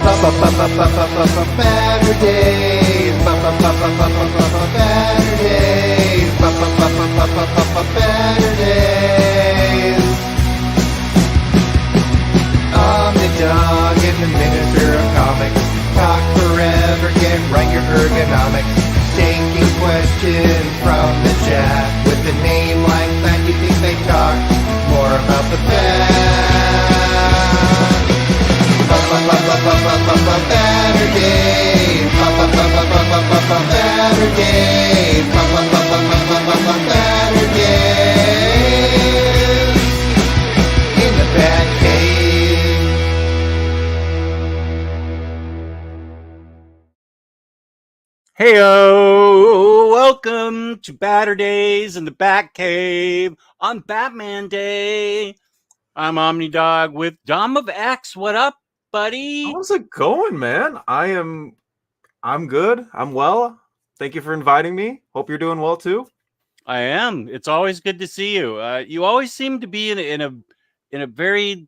Baturdays. Baturdays. Omnidog in the Minister of Comics. Talk forever, get right your ergonomics. Taking questions from the chat. With a name like that, you think they talk more about the past. Baturdays. Baturdays. Baturdays. In the BatCave. Heyo! Welcome to Baturdays in the BatCave on Batman Day. I'm Omnidog with Dom of X. What up, buddy? How's it going, man? I'm good. I'm well. Thank you for inviting me. Hope you're doing well too. I am. It's always good to see you. You always seem to be in a very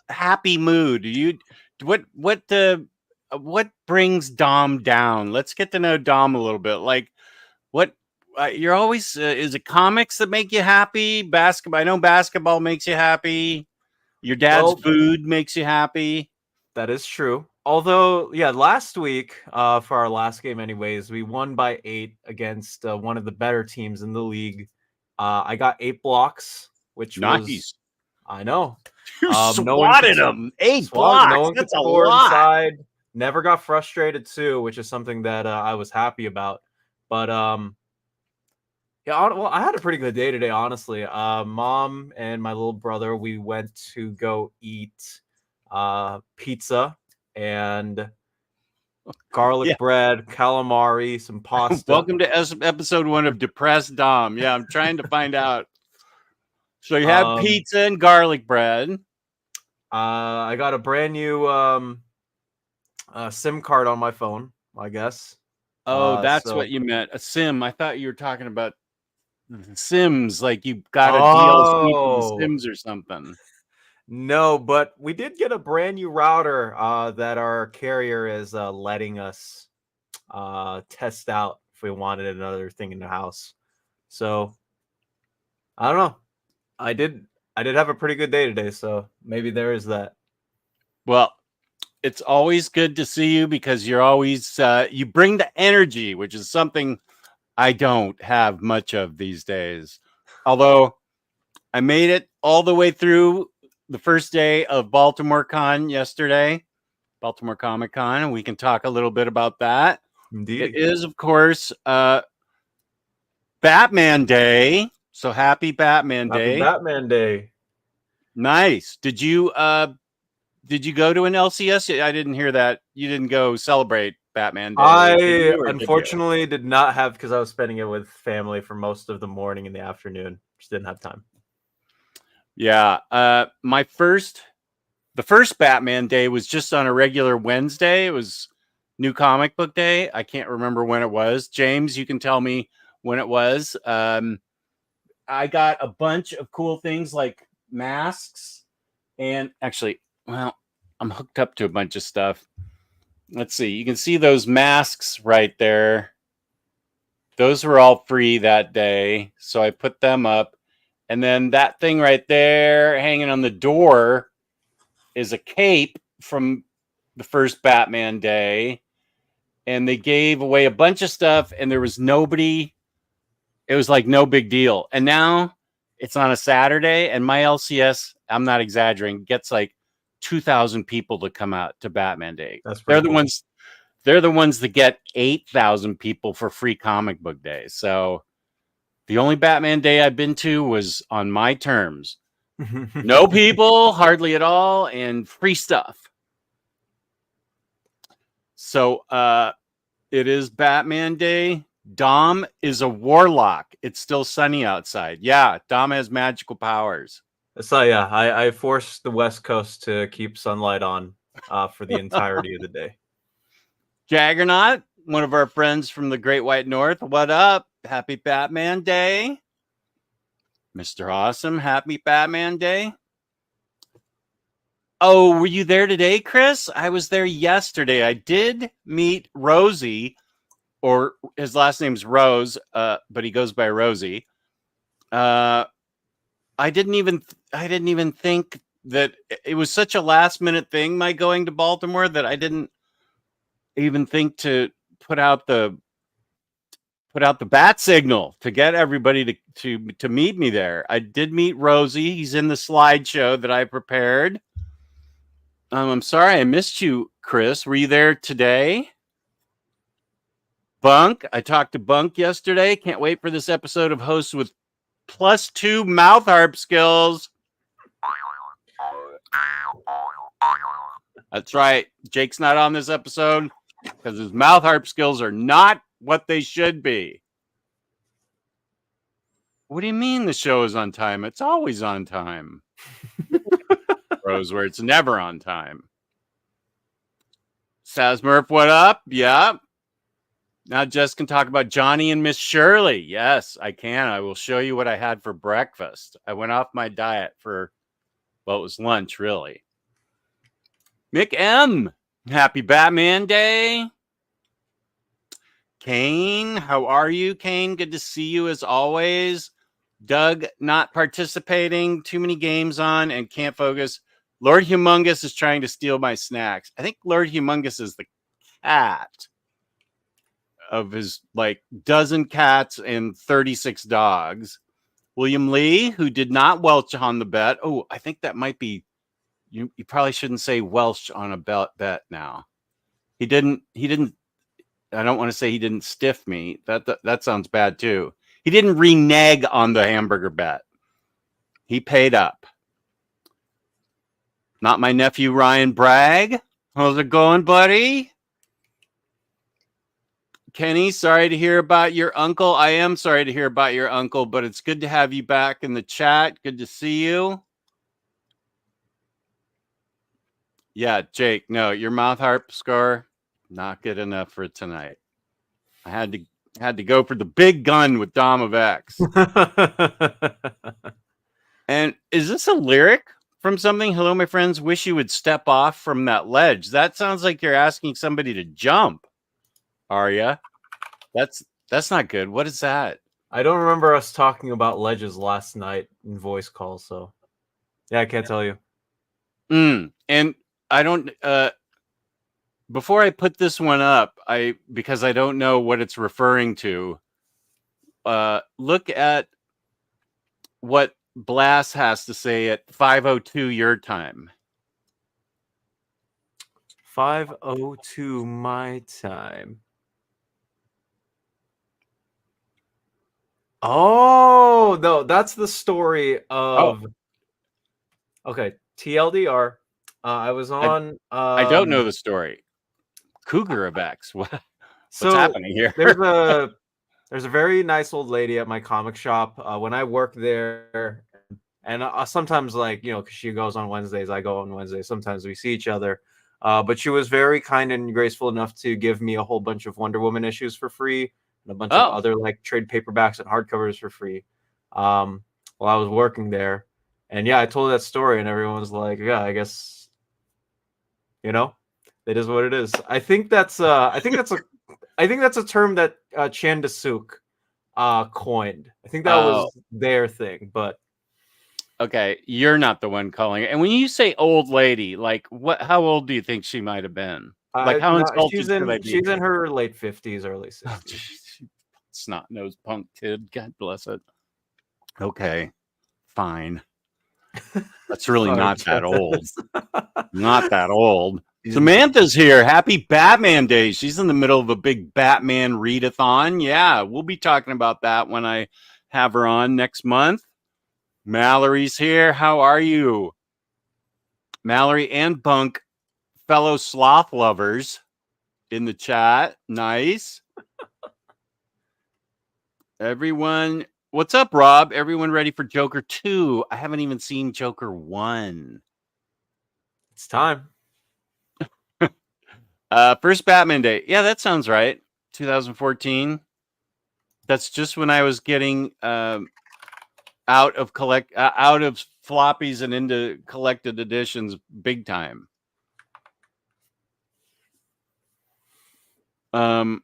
happy mood. What brings Dom down? Let's get to know Dom a little bit. Like, what you're always is it comics that make you happy? Basketball. I know basketball makes you happy. Your dad's food makes you happy. That is true. Although, yeah, last week for our last game, anyways, we won by 8 against one of the better teams in the league. I got 8 blocks, which Nice. I know. You swatted them. 8 blocks. No one That's could a score lot. inside. Never got frustrated too, which is something that I was happy about. But yeah, well, I had a pretty good day today, honestly. Mom and my little brother, we went to go eat pizza and garlic bread, calamari, some pasta. Welcome to episode 1 of Depressed Dom. Yeah, I'm trying to find out. So you have pizza and garlic bread. I got a brand new SIM card on my phone, I guess. Oh, that's what you meant. A sim. I thought you were talking about Sims, like you got a DLC for the Sims or something. No, but we did get a brand new router that our carrier is letting us test out if we wanted another thing in the house. So I don't know. I did have a pretty good day today, so maybe there is that. Well, it's always good to see you because you're always you bring the energy, which is something I don't have much of these days. Although I made it all the way through the first day of Baltimore Con yesterday, Baltimore Comic Con, and we can talk a little bit about that. Indeed. It is, of course, Batman Day. So happy Batman Day. Happy Batman Day. Nice. Did you go to an LCS? I didn't hear that. You didn't go celebrate Batman Day. I unfortunately did not have, because I was spending it with family for most of the morning and the afternoon. Just didn't have time. Yeah. The first Batman Day was just on a regular Wednesday. It was New Comic Book Day. I can't remember when it was. James, you can tell me when it was. I got a bunch of cool things like masks, and actually, well, I'm hooked up to a bunch of stuff. Let's see. You can see those masks right there. Those were all free that day, so I put them up. And then that thing right there hanging on the door is a cape from the first Batman Day. And they gave away a bunch of stuff, and there was nobody. It was like no big deal. And now it's on a Saturday, and my LCS, I'm not exaggerating, gets like 2,000 people to come out to Batman Day. They're the ones that get 8,000 people for free comic book day. So the only Batman Day I've been to was on my terms. No people, hardly at all, and free stuff. So it is Batman Day. Dom is a warlock. It's still sunny outside. Yeah, Dom has magical powers. So yeah, I forced the West Coast to keep sunlight on for the entirety of the day. Jaggernaut, one of our friends from the Great White North. What up? Happy Batman Day. Mr. Awesome, happy Batman Day. Oh, were you there today, Chris? I was there yesterday. I did meet Rosie, or his last name's Rose, but he goes by Rosie. I didn't even think that it was such a last minute thing, my going to Baltimore, that I didn't even think to put out the bat signal to get everybody to meet me there. I did meet Rosie. He's in the slideshow that I prepared. I'm sorry I missed you, Chris. Were you there today? Bunk. I talked to Bunk yesterday. Can't wait for this episode of Hosts with +2 mouth harp skills. That's right. Jake's not on this episode because his mouth harp skills are not what they should be. What do you mean the show is on time? It's always on time. Rose, where it's never on time. Saz Murph, what up? Yeah. Now Jess can talk about Johnny and Miss Shirley. Yes, I can. I will show you what I had for breakfast. I went off my diet for, well, it was lunch, really. Mick M, happy Batman Day. Kane, how are you, Kane? Good to see you as always. Doug, not participating. Too many games on and can't focus. Lord Humongous is trying to steal my snacks. I think Lord Humongous is the cat of his like dozen cats and 36 dogs. William Lee, who did not Welch on the bet. Oh, I think that might be, you probably shouldn't say Welsh on a bet now. He didn't, I don't want to say he didn't stiff me. That sounds bad too. He didn't renege on the hamburger bet. He paid up. Not my nephew, Ryan Bragg. How's it going, buddy? Kenny, sorry to hear about your uncle. I am sorry to hear about your uncle, but it's good to have you back in the chat. Good to see you. Yeah, Jake, no, your mouth harp score, not good enough for tonight. I had to go for the big gun with Dom of X. And is this a lyric from something? Hello, my friends. Wish you would step off from that ledge. That sounds like you're asking somebody to jump. Are you? That's not good. What is that? I don't remember us talking about ledges last night in voice calls, so yeah, I can't tell you. And I don't before I put this one up, because I don't know what it's referring to, look at what Blast has to say at 5:02 your time. 5:02 my time. Oh, no, that's the story of. Okay, TLDR. I was on. I don't know the story. Cougar of X. What's happening here? There's a very nice old lady at my comic shop. When I work there, and sometimes, like, you know, because she goes on Wednesdays, I go on Wednesdays. Sometimes we see each other. But she was very kind and graceful enough to give me a whole bunch of Wonder Woman issues for free and a bunch of other like trade paperbacks and hardcovers for free. While I was working there, and yeah, I told that story, and everyone was like, "Yeah, I guess, you know, it is what it is." I think that's a term that Chandasuk coined. I think that was their thing, but. Okay, you're not the one calling it. And when you say old lady, like how old do you think she might have been? Like how insulted she's in her late 50s, early 60s. Snot-nosed punk kid. God bless it. Okay, fine. That's really not that old. Not that old. Samantha's here. Happy Batman Day. She's in the middle of a big Batman readathon. Yeah, we'll be talking about that when I have her on next month. Mallory's here. How are you? Mallory and Bunk, fellow sloth lovers in the chat. Nice. Everyone, what's up, Rob? Everyone ready for Joker 2? I haven't even seen Joker 1. It's time. First Batman Day. Yeah, that sounds right. 2014. That's just when I was getting out of floppies and into collected editions big time. What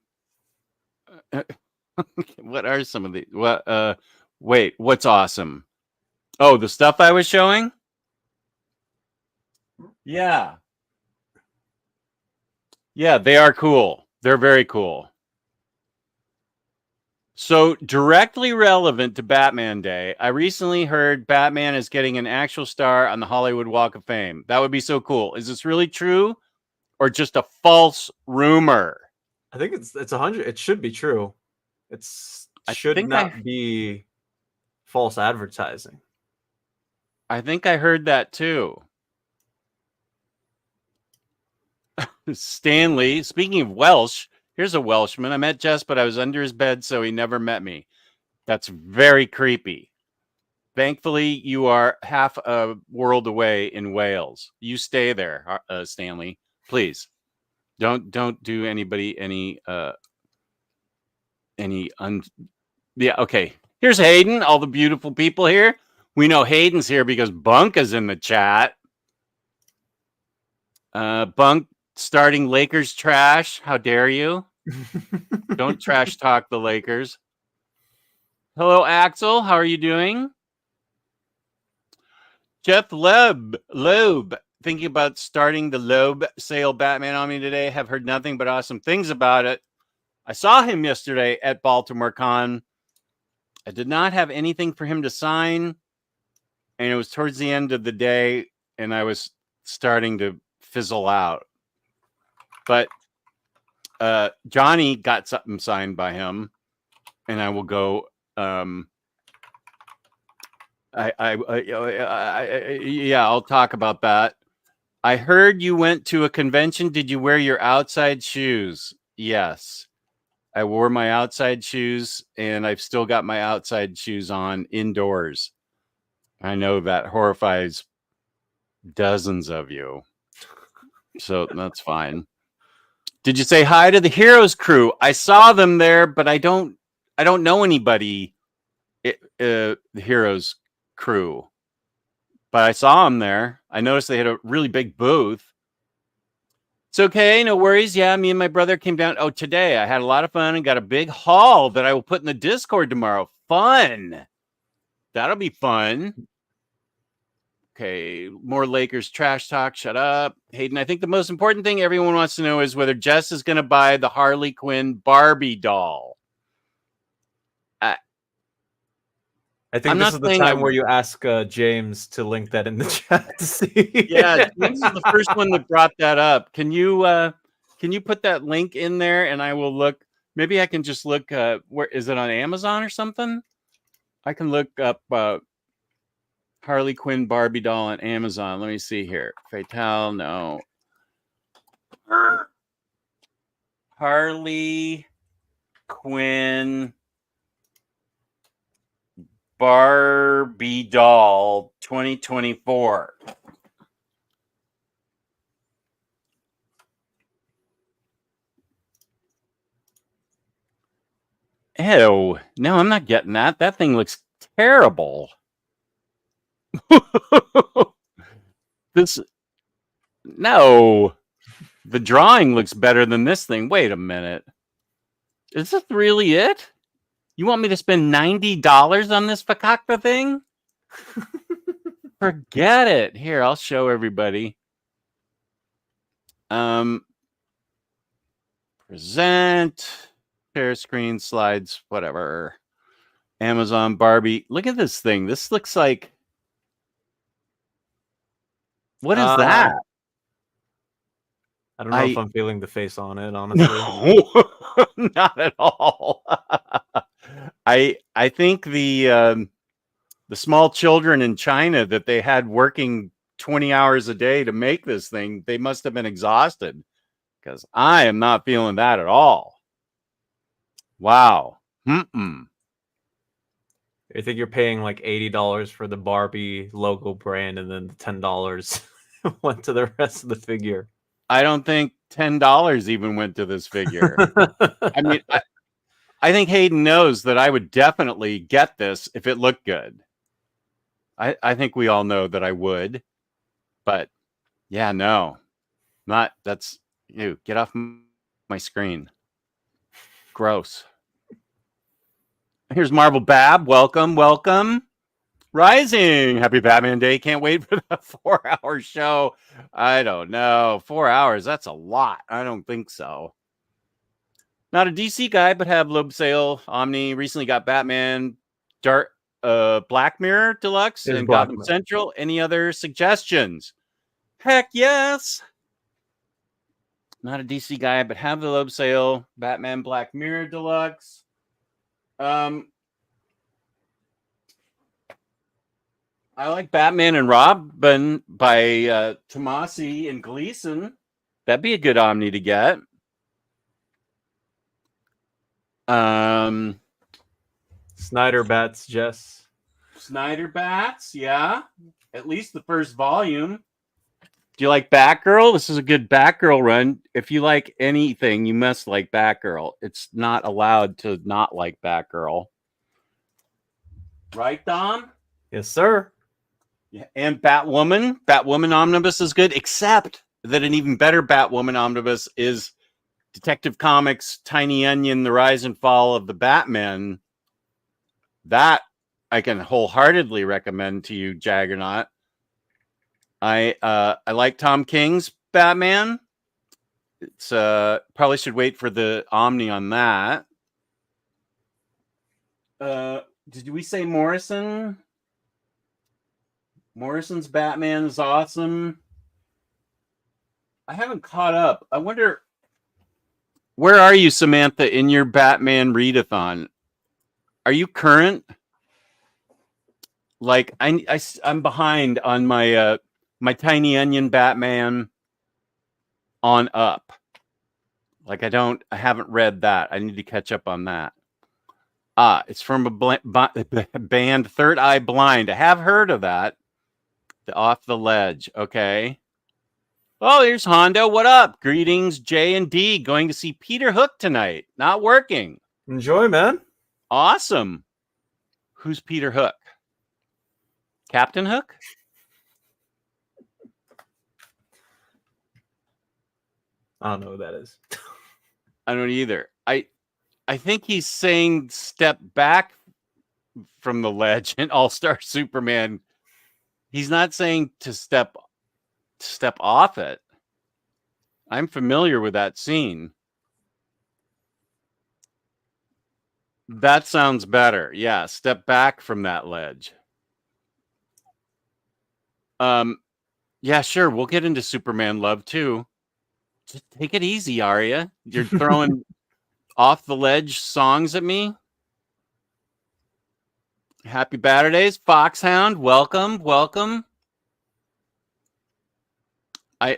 are some of the what? Wait, what's awesome? Oh, the stuff I was showing. Yeah, yeah, they are cool. They're very cool. So directly relevant to Batman Day, I recently heard Batman is getting an actual star on the Hollywood Walk of Fame. That would be so cool. Is this really true, or just a false rumor? I think it's 100. It should be true. I Should think not be false advertising. I think I heard that too. Stanley, speaking of Welsh, here's a Welshman. I met Jess, but I was under his bed, so he never met me. That's very creepy. Thankfully, you are half a world away in Wales. You stay there, Stanley. Please. Don't do anybody any yeah, okay. Here's Hayden, all the beautiful people here. We know Hayden's here because Bunk is in the chat. Bunk starting Lakers trash. How dare you? Don't trash talk the Lakers. Hello, Axel. How are you doing? Jeff Loeb, thinking about starting the Loeb sale Batman Omni today. Have heard nothing but awesome things about it. I saw him yesterday at Baltimore Con. I did not have anything for him to sign, and it was towards the end of the day, and I was starting to fizzle out. But Johnny got something signed by him, and I will go. Yeah, I'll talk about that. I heard you went to a convention. Did you wear your outside shoes? Yes. I wore my outside shoes, and I've still got my outside shoes on indoors. I know that horrifies dozens of you, so that's fine. Did you say hi to the Heroes crew? I saw them there, but I don't know anybody. The Heroes crew, but I saw them there. I noticed they had a really big booth. It's okay, no worries. Yeah, me and my brother came down. Oh, today I had a lot of fun and got a big haul that I will put in the Discord tomorrow. Fun. That'll be fun. Okay, more Lakers trash talk. Shut up. Hayden, I think the most important thing everyone wants to know is whether Jess is going to buy the Harley Quinn Barbie doll. I think this is the time where you ask James to link that in the chat to see. Yeah, James is the first one that brought that up. Can you put that link in there, and I will look. Maybe I can just look. Where is it on Amazon or something? I can look up Harley Quinn Barbie doll on Amazon. Let me see here. Fatale, no. Harley Quinn Barbie doll 2024. Ew. No, I'm not getting that. That thing looks terrible. No. The drawing looks better than this thing. Wait a minute. Is this really it? You want me to spend $90 on this fakakta thing? Forget it. Here, I'll show everybody. Present, share screen, slides, whatever. Amazon Barbie. Look at this thing. This looks like. What is that? I don't know if I'm feeling the face on it, honestly. No, not at all. I think the small children in China that they had working 20 hours a day to make this thing, they must have been exhausted, because I am not feeling that at all. Wow. I think you're paying like $80 for the Barbie logo brand, and then the $10 went to the rest of the figure. I don't think $10 even went to this figure. I mean, I think Hayden knows that I would definitely get this if it looked good. I think we all know that I would, but yeah, no, not that's you. Get off my screen. Gross. Here's Marble Bab. Welcome, welcome. Rising. Happy Batman Day. Can't wait for the 4-hour show. I don't know. 4 hours. That's a lot. I don't think so. Not a DC guy, but have Loeb Sale. Omni recently got Batman Black Mirror Deluxe It is and Black Gotham Mirror. Central. Any other suggestions? Heck yes. Not a DC guy, but have the Loeb Sale Batman Black Mirror Deluxe. I like Batman and Robin by Tomasi and Gleason. That'd be a good Omni to get. Snyder Bats, Jess. Snyder Bats, yeah. At least the first volume. Do you like Batgirl? This is a good Batgirl run. If you like anything, you must like Batgirl. It's not allowed to not like Batgirl. Right, Dom? Yes, sir. Yeah, and Batwoman. Batwoman Omnibus is good, except that an even better Batwoman Omnibus is Detective Comics' Tiny Onion, The Rise and Fall of the Batman. That I can wholeheartedly recommend to you, Jaggernaut. I like Tom King's Batman. It's probably should wait for the Omni on that. Did we say Morrison? Morrison's Batman is awesome. I haven't caught up. I wonder, where are you, Samantha, in your Batman readathon? Are you current? Like I'm behind on my my Tiny Onion Batman on up. Like I haven't read that. I need to catch up on that. It's from a band, Third Eye Blind. I have heard of that. The Off the Ledge. Okay. Oh, here's Hondo. What up? Greetings, J and D. Going to see Peter Hook tonight. Not working. Enjoy, man. Awesome. Who's Peter Hook? Captain Hook? I don't know who that is. I don't either. I think he's saying step back from the ledge in All-Star Superman. He's not saying to step off it. I'm familiar with that scene. That sounds better. Yeah, step back from that ledge. Yeah, sure. We'll get into Superman love too. Just take it easy, Arya. You're throwing off the ledge songs at me. Happy Baturdays, Foxhound. Welcome, welcome. I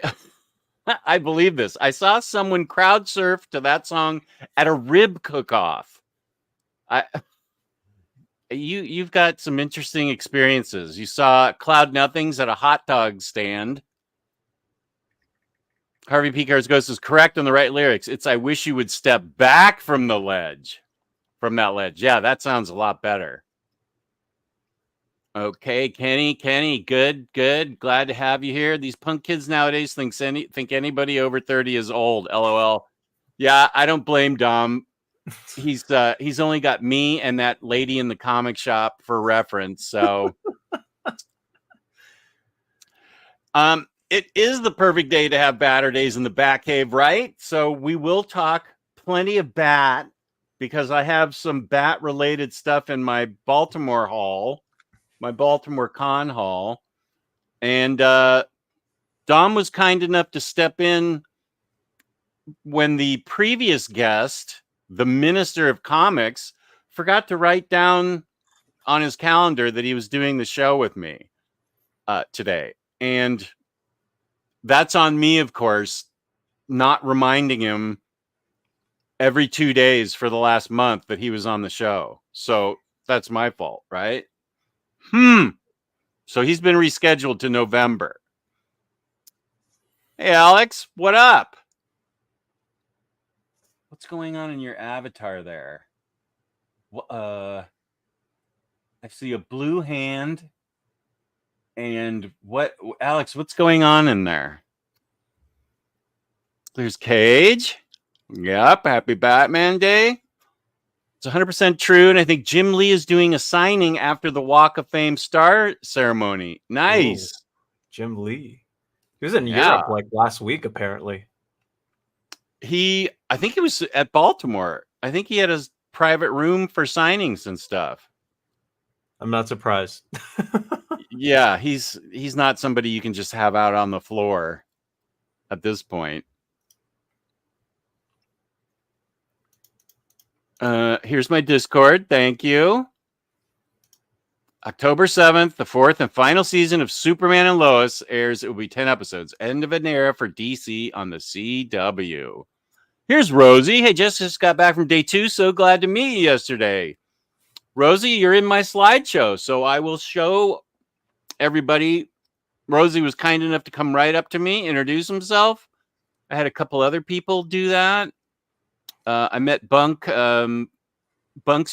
believe this. I saw someone crowd surf to that song at a rib cook-off. You've got some interesting experiences. You saw Cloud Nothings at a hot dog stand. Harvey P. Cars Ghost is correct on the right lyrics. It's I wish you would step back from the ledge. From that ledge. Yeah, that sounds a lot better. Okay, Kenny, good. Glad to have you here. These punk kids nowadays think anybody over 30 is old. LOL. Yeah, I don't blame Dom. He's only got me and that lady in the comic shop for reference. So it is the perfect day to have Baturdays in the BatCave, right? So we will talk plenty of Bat because I have some Bat related stuff in my Baltimore haul, my Baltimore Con haul. And Dom was kind enough to step in when the previous guest, the Minister of Comics, forgot to write down on his calendar that he was doing the show with me today. And that's on me, of course, not reminding him every 2 days for the last month that he was on the show. So that's my fault, right? So he's been rescheduled to November. Hey, Alex, what up? What's going on in your avatar there? I see a blue hand And what, Alex, what's going on in there? There's Cage. Yep. Happy Batman Day. It's 100% true. And I think Jim Lee is doing a signing after the Walk of Fame star ceremony. Nice. Ooh, Jim Lee. He was in Yeah. Europe like last week, apparently. I think he was at Baltimore. I think he had his private room for signings and stuff. I'm not surprised. Yeah, he's not somebody you can just have out on the floor at this point. Here's my Discord. Thank you. October 7th, the fourth and final season of Superman and Lois airs. It will be 10 episodes. End of an era for DC on the CW. Here's Rosie. Hey, just got back from day 2. So glad to meet you yesterday. Rosie, you're in my slideshow, so I will show everybody. Rosie was kind enough to come right up to me, introduce himself. I had a couple other people do that. I met Bunk's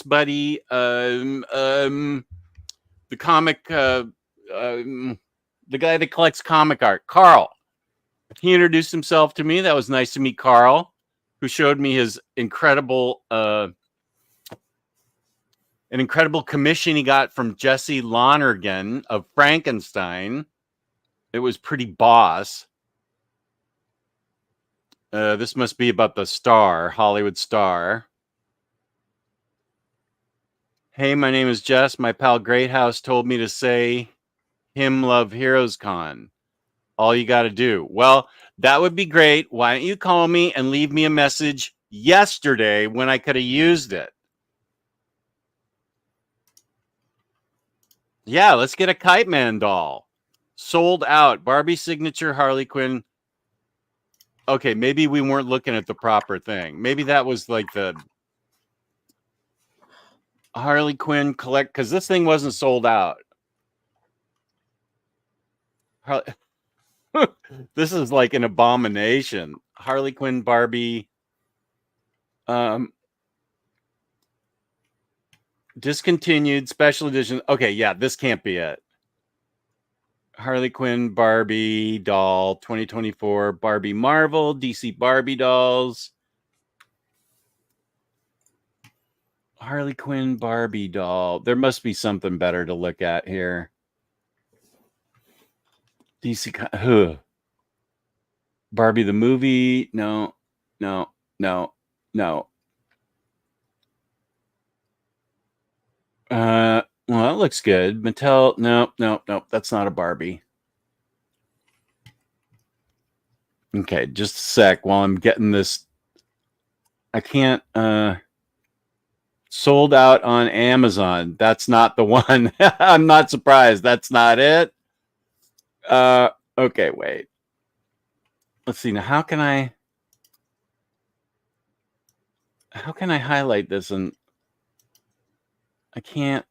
buddy, the comic, the guy that collects comic art, Carl. He introduced himself to me. That was nice to meet Carl, who showed me his incredible, an incredible commission he got from Jesse Lonergan of Frankenstein. It was pretty boss. This must be about the star, Hollywood star. Hey, my name is Jess. My pal Greathouse told me to say him love Heroes Con. All you got to do. Well, that would be great. Why don't you call me and leave me a message yesterday when I could have used it? Yeah, let's get a Kite Man doll. Sold out. Barbie signature Harley Quinn. Okay, maybe we weren't looking at the proper thing. Maybe that was like the Harley Quinn collect, because this thing wasn't sold out. This is like an abomination. Harley Quinn Barbie. Discontinued special edition. Okay, yeah, this can't be it. Harley Quinn Barbie doll 2024 Barbie Marvel DC Barbie dolls. Harley Quinn Barbie doll. There must be something better to look at here. DC Barbie the movie. No. Well, that looks good. Mattel. No. That's not a Barbie. Okay, just a sec while I'm getting this. I can't. Sold out on Amazon. That's not the one. I'm not surprised. That's not it. Okay, wait. Let's see. Now, how can I highlight this? And I can't.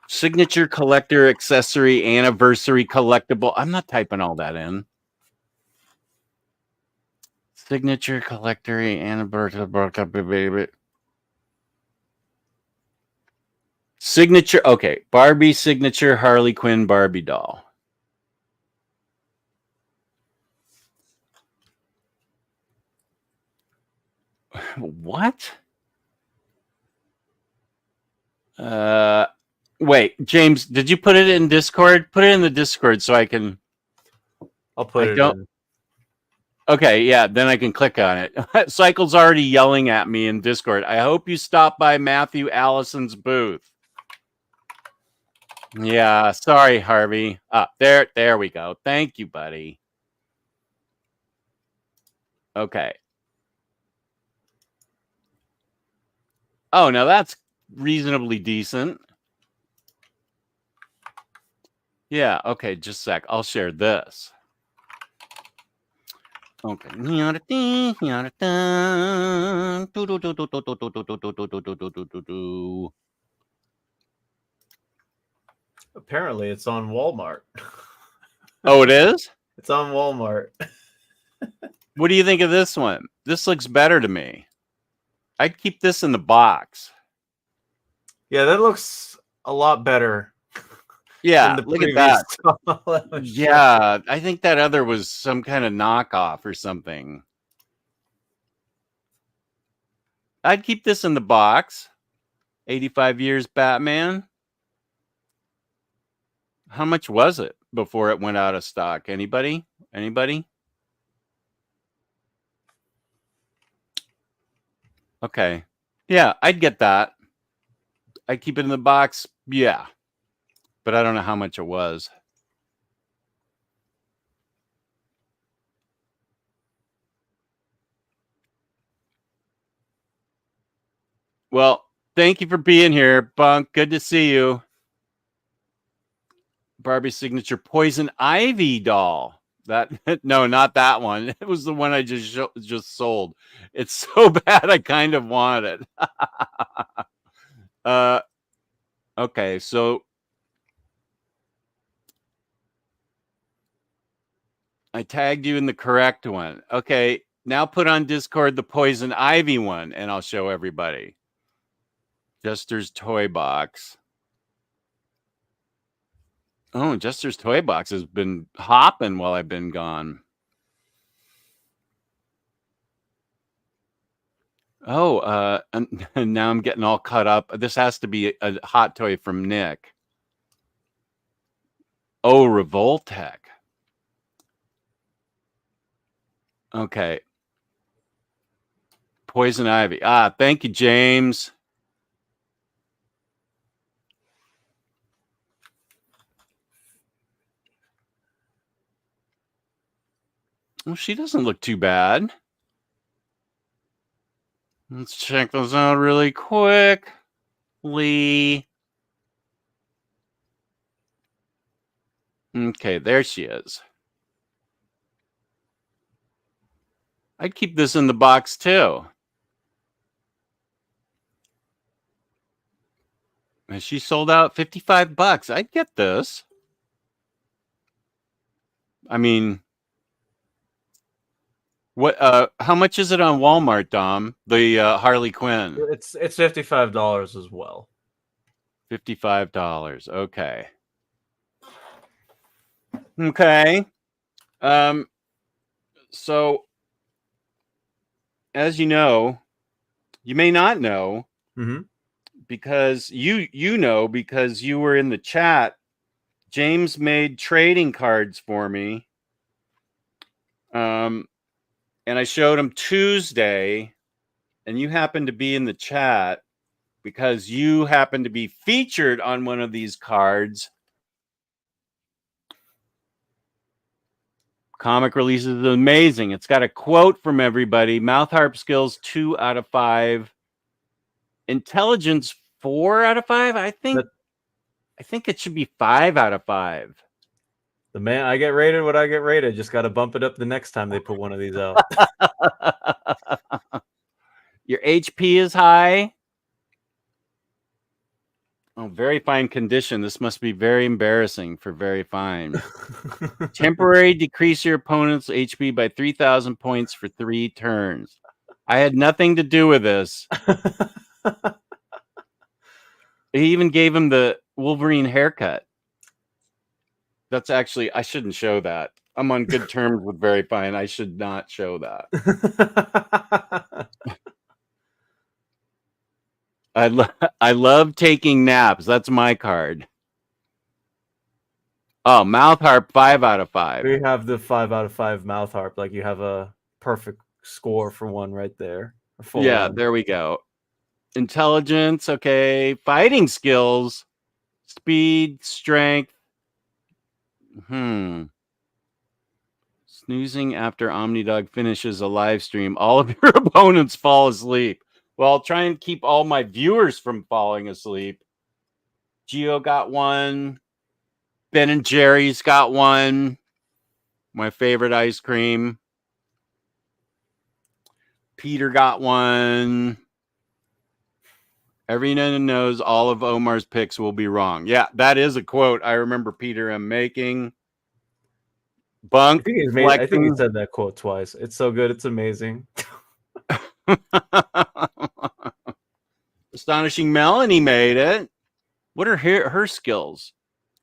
Signature collector accessory anniversary collectible. I'm not typing all that in. Signature collector anniversary. Signature. Okay. Barbie signature Harley Quinn Barbie doll. What? Wait, James, did you put it in Discord? Put it in the Discord so I can. I'll put it in. Okay, yeah, then I can click on it. Cycle's already yelling at me in Discord. I hope you stop by Matthew Allison's booth. Yeah, sorry, Harvey. There we go. Thank you, buddy. Okay. Oh, now that's reasonably decent. Yeah, okay, just a sec. I'll share this. Okay. Apparently, it's on Walmart. Oh, it is? It's on Walmart. What do you think of this one? This looks better to me. I'd keep this in the box. Yeah, that looks a lot better. Yeah, the look at previous that. stall that was shown. Yeah, I think that other was some kind of knockoff or something. I'd keep this in the box. 85 years Batman. How much was it before it went out of stock? Anybody? Anybody? Okay. Yeah, I'd get that. I'd keep it in the box. Yeah. But I don't know how much it was. Well, thank you for being here, Bunk. Good to see you. Barbie signature Poison Ivy doll. That no, not that one. It was the one I just sold. It's so bad I kind of want it. Okay, so I tagged you in the correct one. Okay, now put on Discord the Poison Ivy one, and I'll show everybody. Jester's Toy Box. Oh, Jester's Toy Box has been hopping while I've been gone. Oh, and now I'm getting all cut up. This has to be a hot toy from Nick. Oh, Revoltech. Okay. Poison Ivy. Ah, thank you, James. Well, she doesn't look too bad. Let's check those out really quickly. Okay, there she is. I'd keep this in the box too. And she sold out $55. I'd get this. I mean, what? How much is it on Walmart, Dom? The Harley Quinn. It's $55 as well. $55. Okay. Okay. So, as you know, you may not know, because you know because you were in the chat. James made trading cards for me. And I showed him Tuesday, and you happened to be in the chat because you happened to be featured on one of these cards. Comic releases is amazing. It's got a quote from everybody. Mouth harp skills 2 out of 5. Intelligence 4 out of 5. I think it should be 5 out of 5. The man, I get rated what I get rated. Just got to bump it up the next time they put one of these out. Your HP is high. Oh, very fine condition. This must be very embarrassing for very fine. Temporary decrease your opponent's HP by 3,000 points for 3 turns. I had nothing to do with this. He even gave him the Wolverine haircut. That's actually, I shouldn't show that. I'm on good terms with Very Fine. I should not show that. I love taking naps. That's my card. Oh, mouth harp 5 out of 5. We have the 5 out of 5 mouth harp. Like you have a perfect score for one right there. Yeah, one. There we go. Intelligence, okay. Fighting skills, speed, strength. Snoozing after Omnidog finishes a live stream. All of your opponents fall asleep. Well, I'll try and keep all my viewers from falling asleep. Geo got one. Ben and Jerry's got one. My favorite ice cream. Peter got one. Everyone knows all of Omar's picks will be wrong. Yeah, that is a quote I remember Peter M making. Bunk. I think he said that quote twice. It's so good. It's amazing. Astonishing Melanie made it. What are her skills?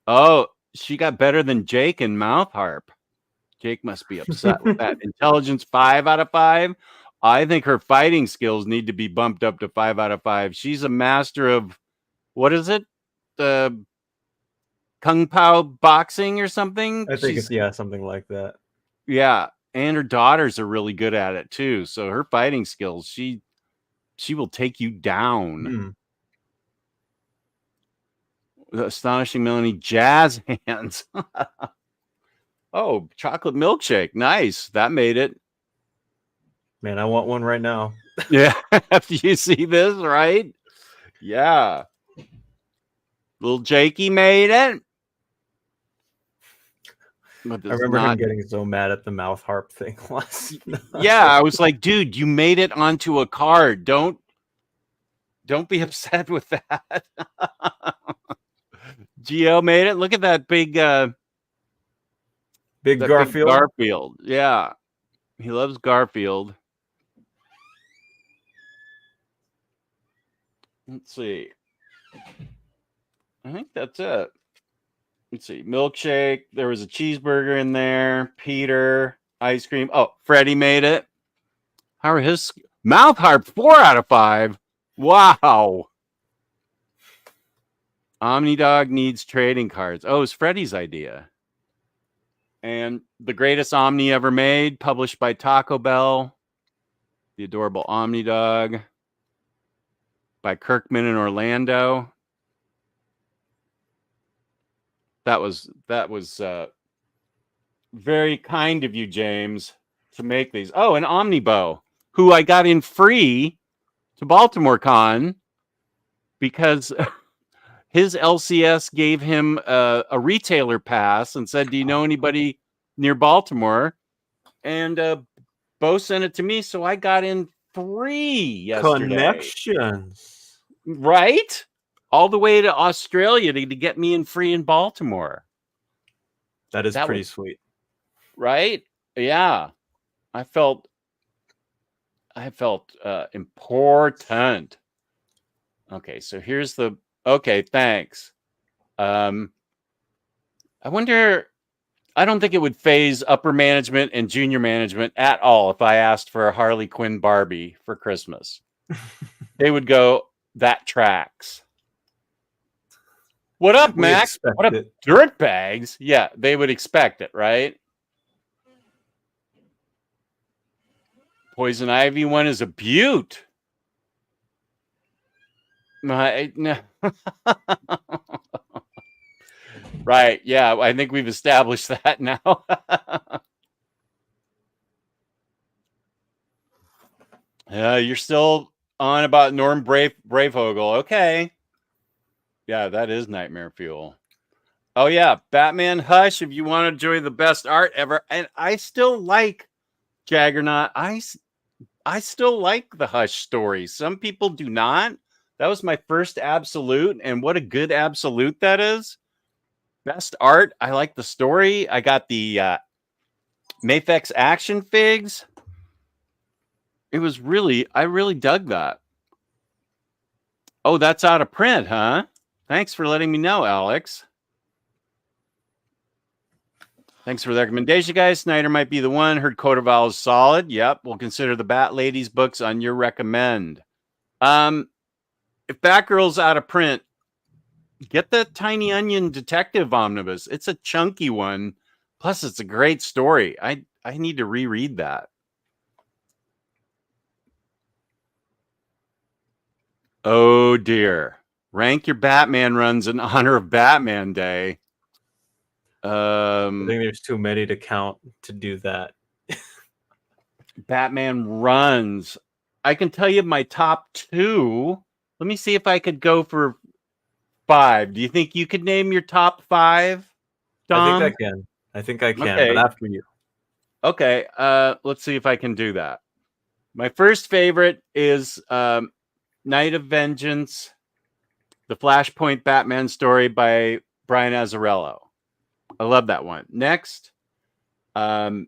Oh, she got better than Jake in Mouth Harp. Jake must be upset with that. Intelligence 5 out of 5. I think her fighting skills need to be bumped up to 5 out of 5. She's a master of, what is it? The Kung Pao boxing or something? I think it's something like that. Yeah. And her daughters are really good at it too. So her fighting skills, she will take you down. The Astonishing Melanie jazz hands. Oh, chocolate milkshake. Nice. That made it. Man, I want one right now. Yeah. After you see this, right? Yeah. Little Jakey made it. I remember him getting so mad at the Mouth Harp thing last night. Yeah, I was like, dude, you made it onto a card. Don't be upset with that. Gio made it. Look at that big Garfield. Big Garfield. Yeah. He loves Garfield. Let's see. I think that's it. Let's see. Milkshake. There was a cheeseburger in there. Peter. Ice cream. Oh, Freddie made it. How are his Mouth Harp? 4 out of 5. Wow. Omnidog needs trading cards. Oh, it's Freddie's idea. And The Greatest Omni Ever Made, published by Taco Bell. The Adorable Omnidog by Kirkman and Orlando. That was very kind of you, James, to make these. Oh, an Omnibo, who I got in free to Baltimore Con because his LCS gave him a retailer pass and said, do you know anybody near Baltimore? And Bo sent it to me, so I got in free yesterday. Connections. Right? All the way to Australia to get me in free in Baltimore. That is pretty sweet. Right? Yeah. I felt important. Okay, so here's the okay, thanks. I wonder, I don't think it would phase upper management and junior management at all if I asked for a Harley Quinn Barbie for Christmas. They would go, that tracks. What up, Max? What up, dirtbags? Yeah, they would expect it, right? Poison Ivy one is a beaut. No. Right, yeah, I think we've established that now. You're still on about Norm Bravehogel. Okay. Yeah, that is nightmare fuel. Oh, yeah, Batman Hush, if you want to enjoy the best art ever. And I still like Jaggernaut. I still like the Hush story. Some people do not. That was my first absolute, and what a good absolute that is. Best art. I like the story. I got the Mafex action figs. It was I really dug that. Oh, that's out of print, huh? Thanks for letting me know, Alex. Thanks for the recommendation, guys. Snyder might be the one. Heard Coderval is solid. Yep, we'll consider the Bat Ladies books on your recommend. If Batgirl's out of print, get the Tiny Onion Detective Omnibus. It's a chunky one. Plus, it's a great story. I need to reread that. Oh, dear. Rank your Batman runs in honor of Batman Day. I think there's too many to count to do that. Batman runs. I can tell you my top 2. Let me see if I could go for 5. Do you think you could name your top 5, Dom? I think I can, Okay. but after you. Okay, let's see if I can do that. My first favorite is Night of Vengeance, the Flashpoint Batman story by Brian Azzarello. I love that one. Next, Batman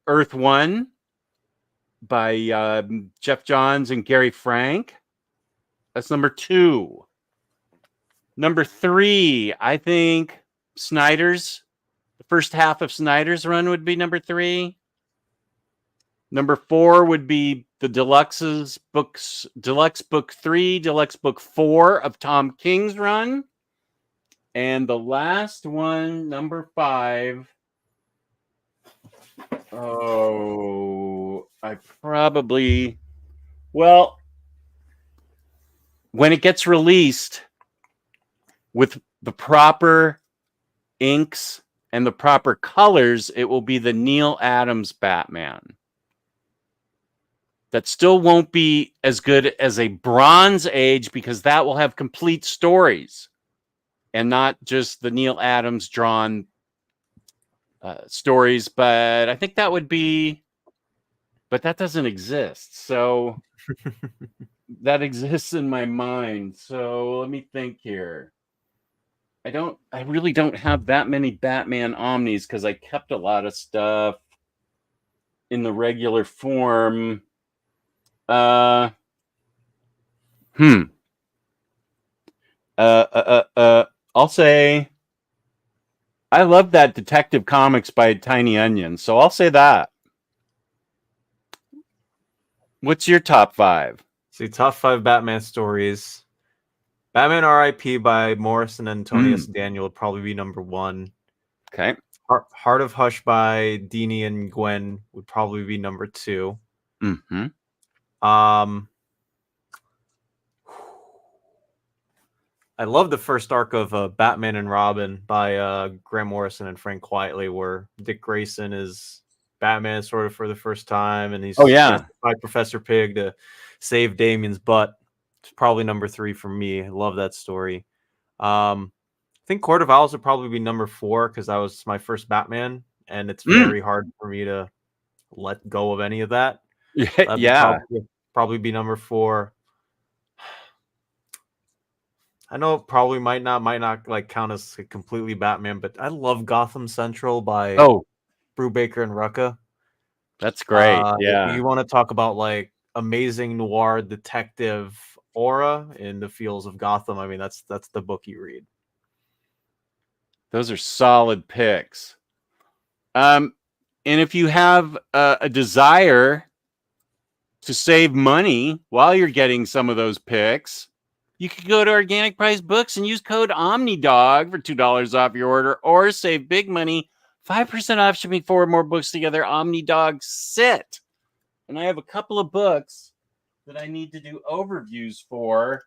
Earth 1 by Jeff Johns and Gary Frank. That's number 2. Number 3, I think Snyder's. The first half of Snyder's run would be number 3. Number 4 would be the deluxe book 3, deluxe book 4 of Tom King's run. And the last one, number 5. Oh, I probably, well, when it gets released with the proper inks and the proper colors, it will be the Neil Adams Batman. That still won't be as good as a Bronze Age because that will have complete stories and not just the Neil Adams drawn stories. But I think that would be, but that doesn't exist. So that exists in my mind. So let me think here. I really don't have that many Batman Omnis because I kept a lot of stuff in the regular form. I'll say I love that Detective Comics by Tiny Onion, so I'll say that. What's your top 5? See, top 5 Batman stories. Batman R.I.P. by Morrison and Antonius Daniel would probably be number 1. Okay. Heart of Hush by Dini and Gwen would probably be number 2. Mm-hmm. I love the first arc of Batman and Robin by Grant Morrison and Frank Quitely, where Dick Grayson is Batman sort of for the first time, and he's by Professor Pig to save Damian's butt. It's probably number 3 for me. I love that story. I think Court of Owls would probably be number 4 because that was my first Batman, and it's very hard for me to let go of any of that. Yeah. Probably be number 4. I know it probably might not like count as completely Batman, but I love Gotham Central by Brubaker and Rucka. That's great. Yeah. You want to talk about like amazing noir detective aura in the feels of Gotham. I mean, that's the book you read. Those are solid picks. And if you have a desire to save money while you're getting some of those picks, you could go to Organic Price Books and use code Omnidog for $2 off your order, or save big money, 5% off shipping 4 or more books together. Omnidog sit. And I have a couple of books that I need to do overviews for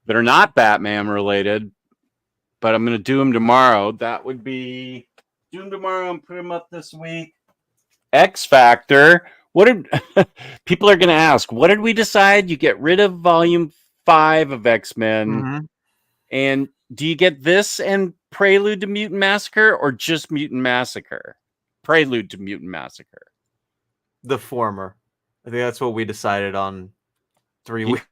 that are not Batman related, but I'm going to do them tomorrow. That would be do them tomorrow and put them up this week. X Factor. What did people are going to ask? What did we decide? You get rid of volume 5 of X-Men, and do you get this and Prelude to Mutant Massacre, or just Mutant Massacre? Prelude to Mutant Massacre. The former. I think that's what we decided on 3 weeks.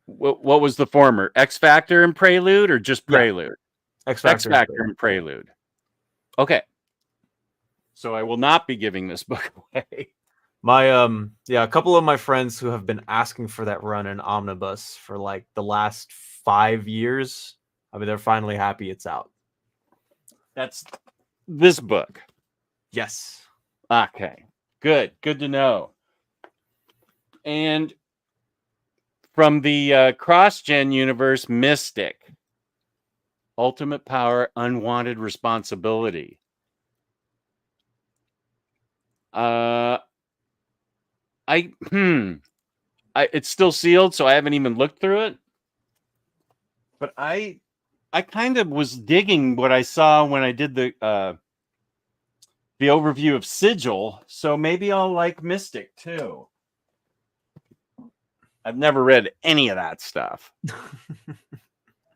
What was the former? X Factor and Prelude, or just Prelude? Yeah. X Factor and Prelude. Okay. So I will not be giving this book away. My a couple of my friends who have been asking for that run in Omnibus for like the last 5 years. I mean, they're finally happy it's out. That's this book. Yes. Okay. Good to know. And from the cross-gen universe, Mystic. Ultimate Power, Unwanted Responsibility. It's still sealed, so I haven't even looked through it. But I kind of was digging what I saw when I did the overview of Sigil, so maybe I'll like Mystic too. I've never read any of that stuff.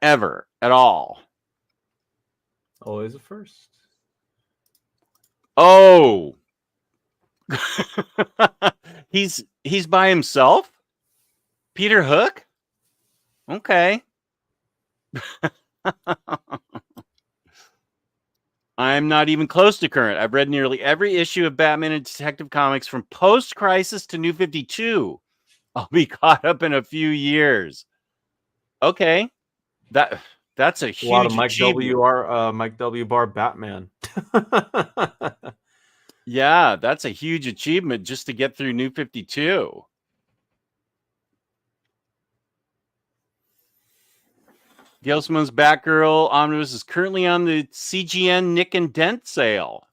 Ever, at all. Always a first. Oh. He's by himself? Peter Hook? Okay. I'm not even close to current. I've read nearly every issue of Batman and Detective Comics from post-Crisis to New 52. I'll be caught up in a few years. Okay. That's a A lot of huge achievement. Mike W. Bar Batman. Yeah, that's a huge achievement just to get through New 52. Gail Simone's Batgirl Omnibus is currently on the CGN Nick and Dent sale.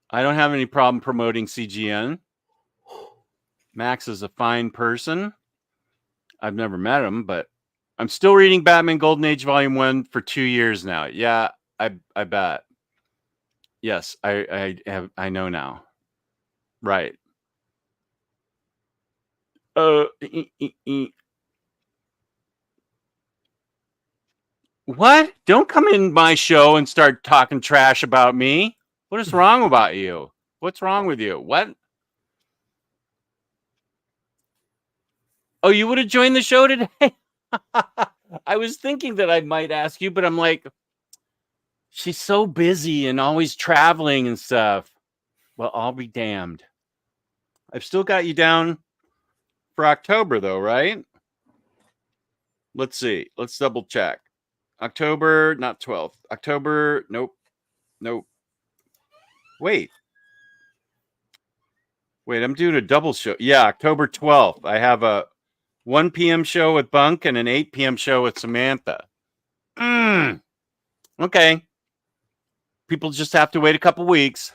I don't have any problem promoting CGN. Max is a fine person. I've never met him, but I'm still reading Batman Golden Age Volume 1 for 2 years now. Yeah, I bet. Yes, I know now. Right. What? Don't come in my show and start talking trash about me. What is wrong about you? What's wrong with you? What? Oh, you would have joined the show today? I was thinking that I might ask you, but I'm like, she's so busy and always traveling and stuff. Well, I'll be damned. I've still got you down for October, though, right? Let's see. Let's double check. October, not 12th. October, nope. Wait, I'm doing a double show. Yeah, October 12th. I have a 1 p.m. show with Bunk and an 8 p.m. show with Samantha. Okay. People just have to wait a couple weeks.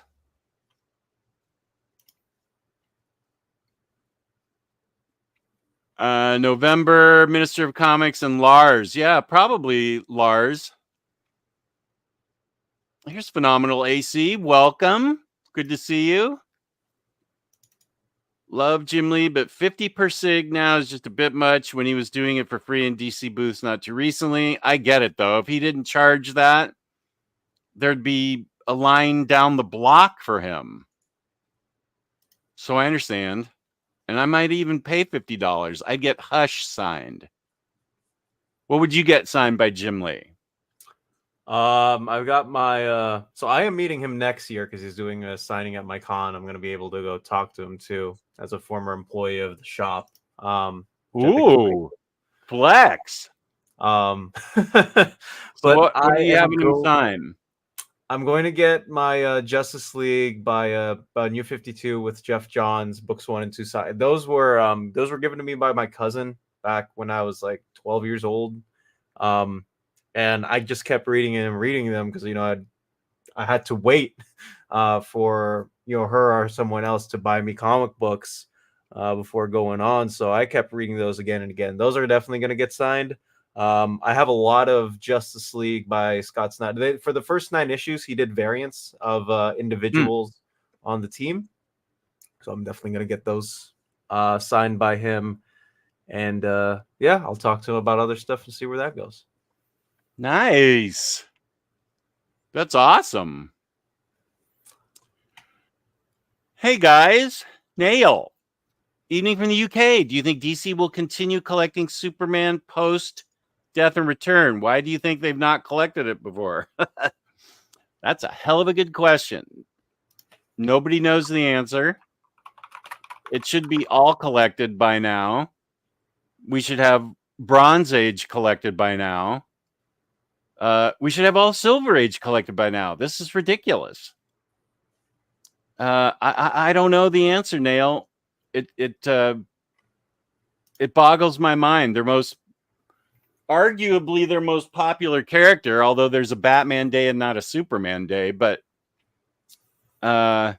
November, Minister of Comics and Lars. Yeah, probably Lars. Here's Phenomenal AC. Welcome. Good to see you. Love Jim Lee, but 50 per sig now is just a bit much when he was doing it for free in DC booths not too recently. I get it, though. If he didn't charge that, there'd be a line down the block for him. So I understand. And I might even pay $50. I'd get Hush signed. What would you get signed by Jim Lee? I've got my so I am meeting him next year because he's doing a signing at my con. I'm gonna be able to go talk to him too as a former employee of the shop. Ooh, flex. But So what are you having him sign? I'm going to get my Justice League by New 52 with Jeff Johns books 1 and 2 signed. Those were given to me by my cousin back when I was like 12 years old. And I just kept reading them because I had to wait for her or someone else to buy me comic books before going on. So I kept reading those again and again. Those are definitely going to get signed. I have a lot of Justice League by Scott Snyder. For the first 9 issues, he did variants of individuals on the team. So I'm definitely going to get those signed by him. And yeah, I'll talk to him about other stuff and see where that goes. Nice. That's awesome. Hey guys, Nail. Evening from the UK. Do you think DC will continue collecting Superman post Death and Return? Why do you think they've not collected it before? That's a hell of a good question. Nobody knows the answer. It should be all collected by now. We should have Bronze Age collected by now. We should have all Silver Age collected by now. This is ridiculous. I don't know the answer, Nail. It boggles my mind. Arguably their most popular character, although there's a Batman Day and not a Superman Day. But I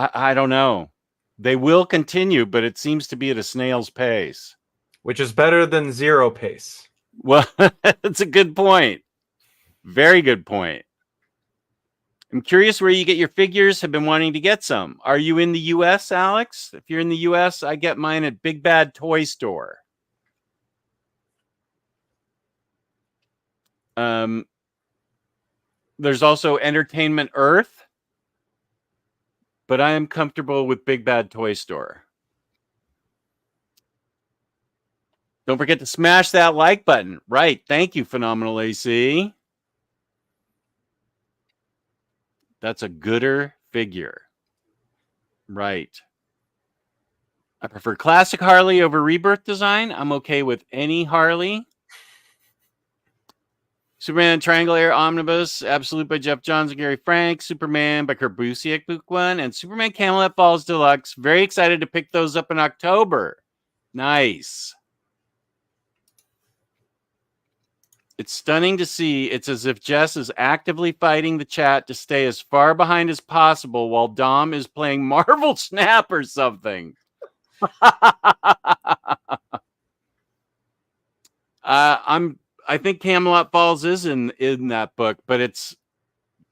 don't know. They will continue, but it seems to be at a snail's pace, which is better than 0 pace. Well, that's a good point. Very good point. I'm curious where you get your figures. Have been wanting to get some. Are you in the U.S., Alex? If you're in the U.S., I get mine at Big Bad Toy Store. There's also Entertainment Earth, but I am comfortable with Big Bad Toy Store. Don't forget to smash that like button. Right. Thank you, Phenomenal AC. That's a gooder figure. Right. I prefer classic Harley over rebirth design. I'm okay with any Harley. Superman Triangle Air Omnibus, Absolute by Jeff Johns and Gary Frank, Superman by Kurt Busiek, Book One, and Superman Camelot Falls Deluxe. Very excited to pick those up in October. Nice. It's stunning to see. It's as if Jess is actively fighting the chat to stay as far behind as possible while Dom is playing Marvel Snap or something. I think Camelot Falls is in that book, but it's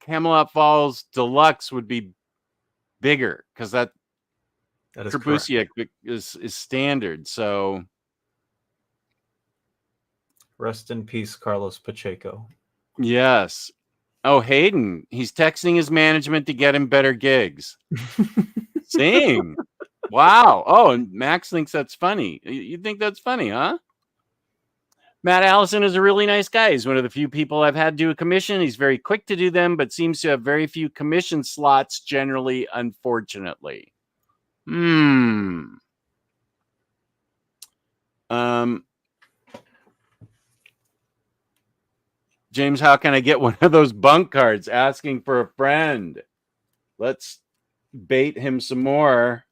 Camelot Falls Deluxe would be bigger because that is Busiek is standard. So rest in peace, Carlos Pacheco. yes. Oh, Hayden, he's texting his management to get him better gigs. Sing. Wow. Oh, and Max thinks that's funny. You think that's funny, huh? Matt Allison is a really nice guy. He's one of the few people I've had do a commission. He's very quick to do them, but seems to have very few commission slots generally, unfortunately. James, how can I get one of those bunk cards? Asking for a friend. Let's bait him some more.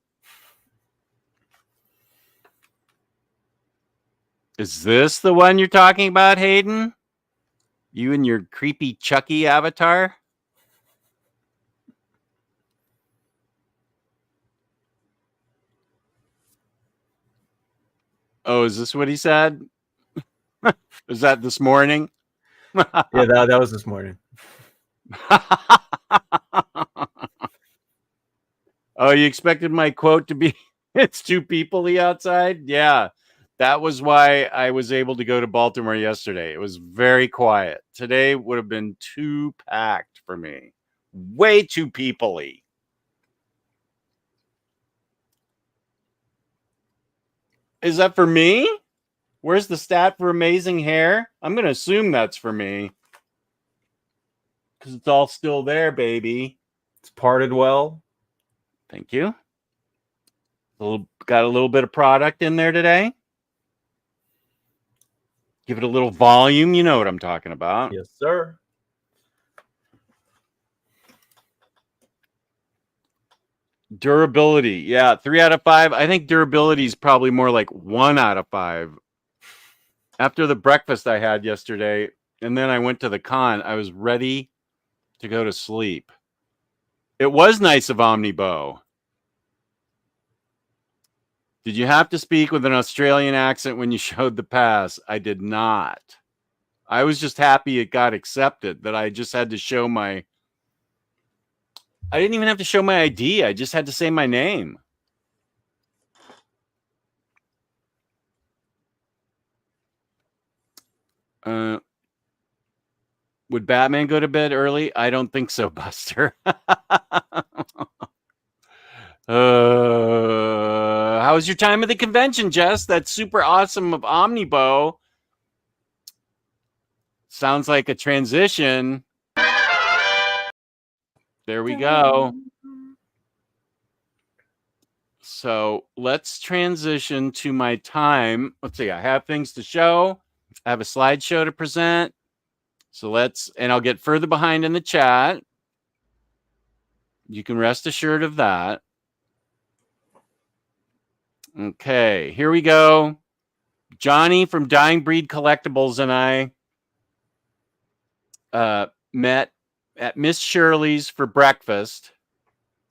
Is this the one you're talking about, Hayden? You and your creepy Chucky avatar? Oh, is this what he said? Is that this morning? Yeah, that was this morning. Oh, you expected my quote to be, it's too people-y outside? Yeah. That was why I was able to go to Baltimore yesterday. It was very quiet. Today would have been too packed for me. Way too people-y. Is that for me? Where's the stat for amazing hair? I'm going to assume that's for me. Because it's all still there, baby. It's parted well. Thank you. Got a little bit of product in there today. Give it a little volume. You know what I'm talking about. Yes, sir. Durability. Yeah, 3 out of 5. I think durability is probably more like 1 out of 5. After the breakfast I had yesterday, and then I went to the con, I was ready to go to sleep. It was nice of Omnibo. Did you have to speak with an Australian accent when you showed the pass? I did not. I was just happy it got accepted, that I just had to show my... I didn't even have to show my ID. I just had to say my name. Would Batman go to bed early? I don't think so, Buster. How was your time at the convention, Jess? That's super awesome of Omnibo. Sounds like a transition. There we go. So let's transition to my time. Let's see. I have things to show. I have a slideshow to present. So and I'll get further behind in the chat. You can rest assured of that. Okay, here we go. Johnny from Dying Breed Collectibles and I met at Miss Shirley's for breakfast.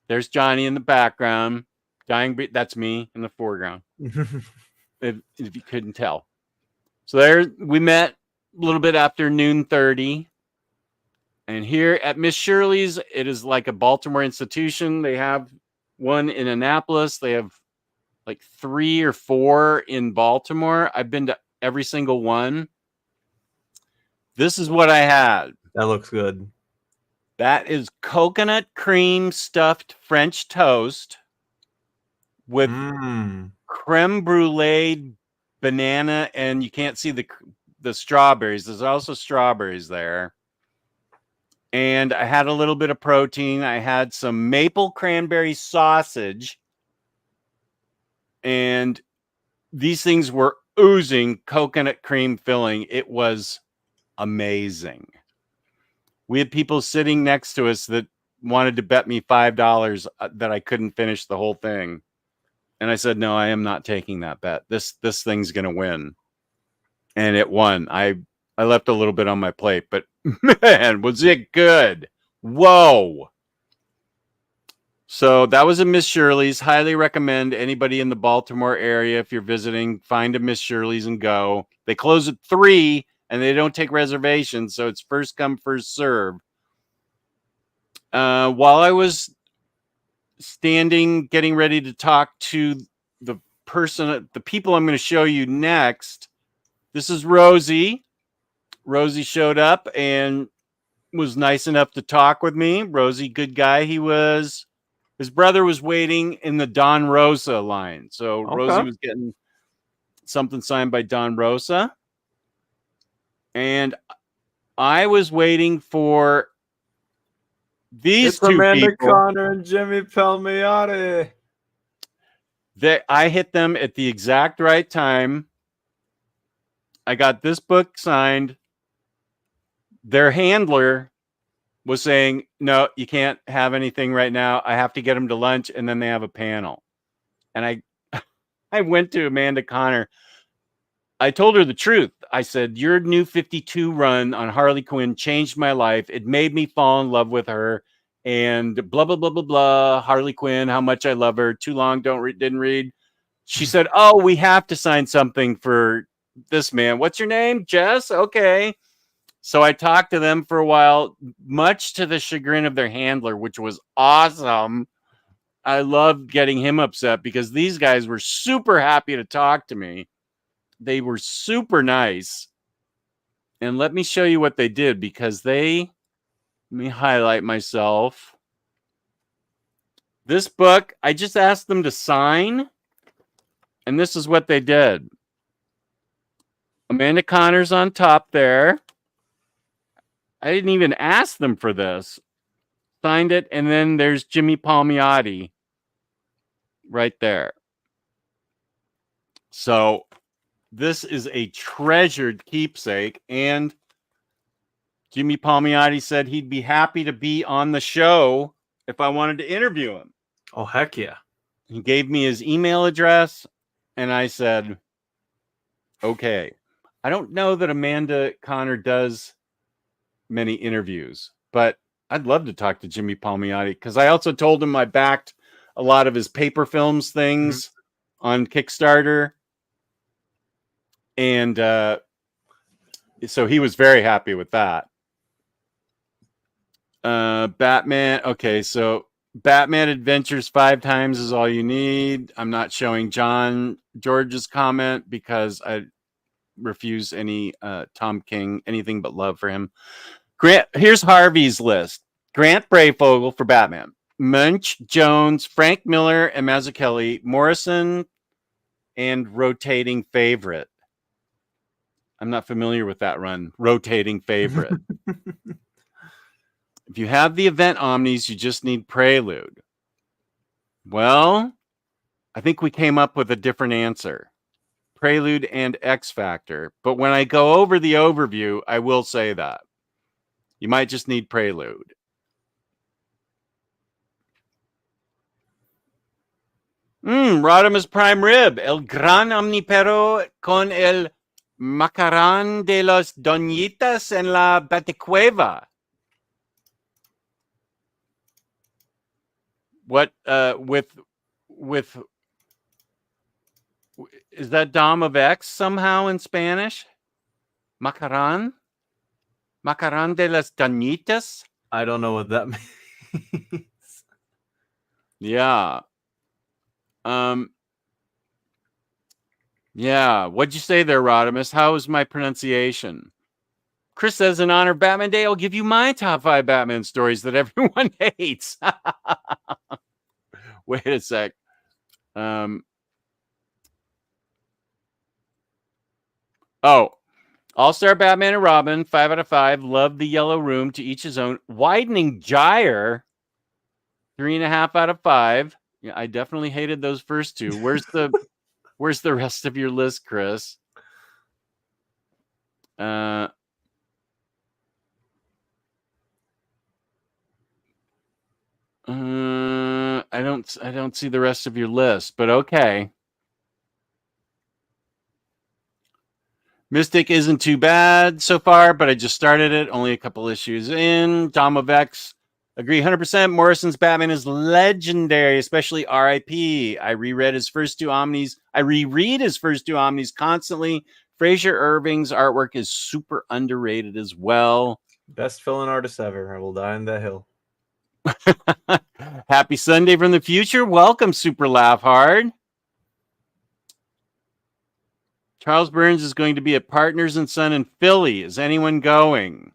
There's Johnny in the background. Dying Breed, that's me in the foreground. if you couldn't tell. So there we met a little bit after noon 30. And here at Miss Shirley's, it is like a Baltimore institution. They have one in Annapolis. They have like 3 or 4 in Baltimore. I've been to every single one. This is what I had. That looks good. That is coconut cream stuffed French toast with creme brulee, banana, and you can't see the strawberries. There's also strawberries there. And I had a little bit of protein. I had some maple cranberry sausage. and these things were oozing coconut cream filling. It was amazing. We had people sitting next to us that wanted to bet me $5 that I couldn't finish the whole thing. And I said, no, I am not taking that bet. This thing's going to win. And it won. I left a little bit on my plate, but man, was it good. Whoa. So that was a Miss Shirley's. Highly recommend anybody in the Baltimore area, if you're visiting, find a Miss Shirley's and go. They close at 3 and they don't take reservations. So it's first come, first serve. While I was standing, getting ready to talk to the people I'm going to show you next, this is Rosie. Rosie showed up and was nice enough to talk with me. Rosie, good guy. His brother was waiting in the Don Rosa line. So Rosie was getting something signed by Don Rosa. And I was waiting for these two Amanda people. Connor and Jimmy Palmiotti. I hit them at the exact right time. I got this book signed. Their handler was saying, no, you can't have anything right now. I have to get them to lunch, and then they have a panel. And I went to Amanda Connor. I told her the truth. I said, your new 52 run on Harley Quinn changed my life. It made me fall in love with her. And blah, blah, blah, blah, blah. Harley Quinn, how much I love her. Too long, didn't read. She said, oh, we have to sign something for this man. What's your name? Jess? Okay. So I talked to them for a while, much to the chagrin of their handler, which was awesome. I loved getting him upset because these guys were super happy to talk to me. They were super nice. And let me show you what they did, because let me highlight myself. This book, I just asked them to sign, and this is what they did. Amanda Connor's on top there. I didn't even ask them for this. Signed it, and then there's Jimmy Palmiotti right there. So this is a treasured keepsake, and Jimmy Palmiotti said he'd be happy to be on the show if I wanted to interview him. Oh, heck yeah. He gave me his email address, and I said, okay. I don't know that Amanda Connor does many interviews, but I'd love to talk to Jimmy Palmiotti, because I also told him I backed a lot of his paper films things on Kickstarter. And so he was very happy with that. Batman. Okay, so Batman Adventures 5 times is all you need. I'm not showing George's comment because I refuse any Tom King, anything but love for him. Grant, here's Harvey's list. Grant Brayfogle for Batman. Munch, Jones, Frank Miller, and Mazzucchelli, Morrison, and rotating favorite. I'm not familiar with that run. Rotating favorite. If you have the event omnis, you just need Prelude. Well, I think we came up with a different answer. Prelude and X Factor. But when I go over the overview, I will say that. You might just need Prelude. Rodimus Prime Rib. El gran omnipero con el macarán de los doñitas en la Baticueva. What with is that Dom of X somehow in Spanish? Macarán? Macarán de las doñitas? I don't know what that means. Yeah. Yeah. What'd you say there, Rodimus? How was my pronunciation? Chris says, in honor of Batman Day, I'll give you my top 5 Batman stories that everyone hates. Wait a sec. All-Star Batman and Robin, 5 out of 5. Love the Yellow Room, to each his own. Widening Gyre, 3.5 out of 5. Yeah, I definitely hated those first two. Where's the Where's the rest of your list, Chris? I don't see the rest of your list, but okay. Mystic isn't too bad so far, but I just started it. Only a couple issues in. Dom of X, agree 100%. Morrison's Batman is legendary, especially R.I.P. I reread his first two Omnis. I reread his first two Omnis constantly. Fraser Irving's artwork is super underrated as well. Best villain artist ever. I will die in that hill. Happy Sunday from the future. Welcome, Super Laugh Hard. Charles Burns is going to be at Partners and Son in Philly. Is anyone going?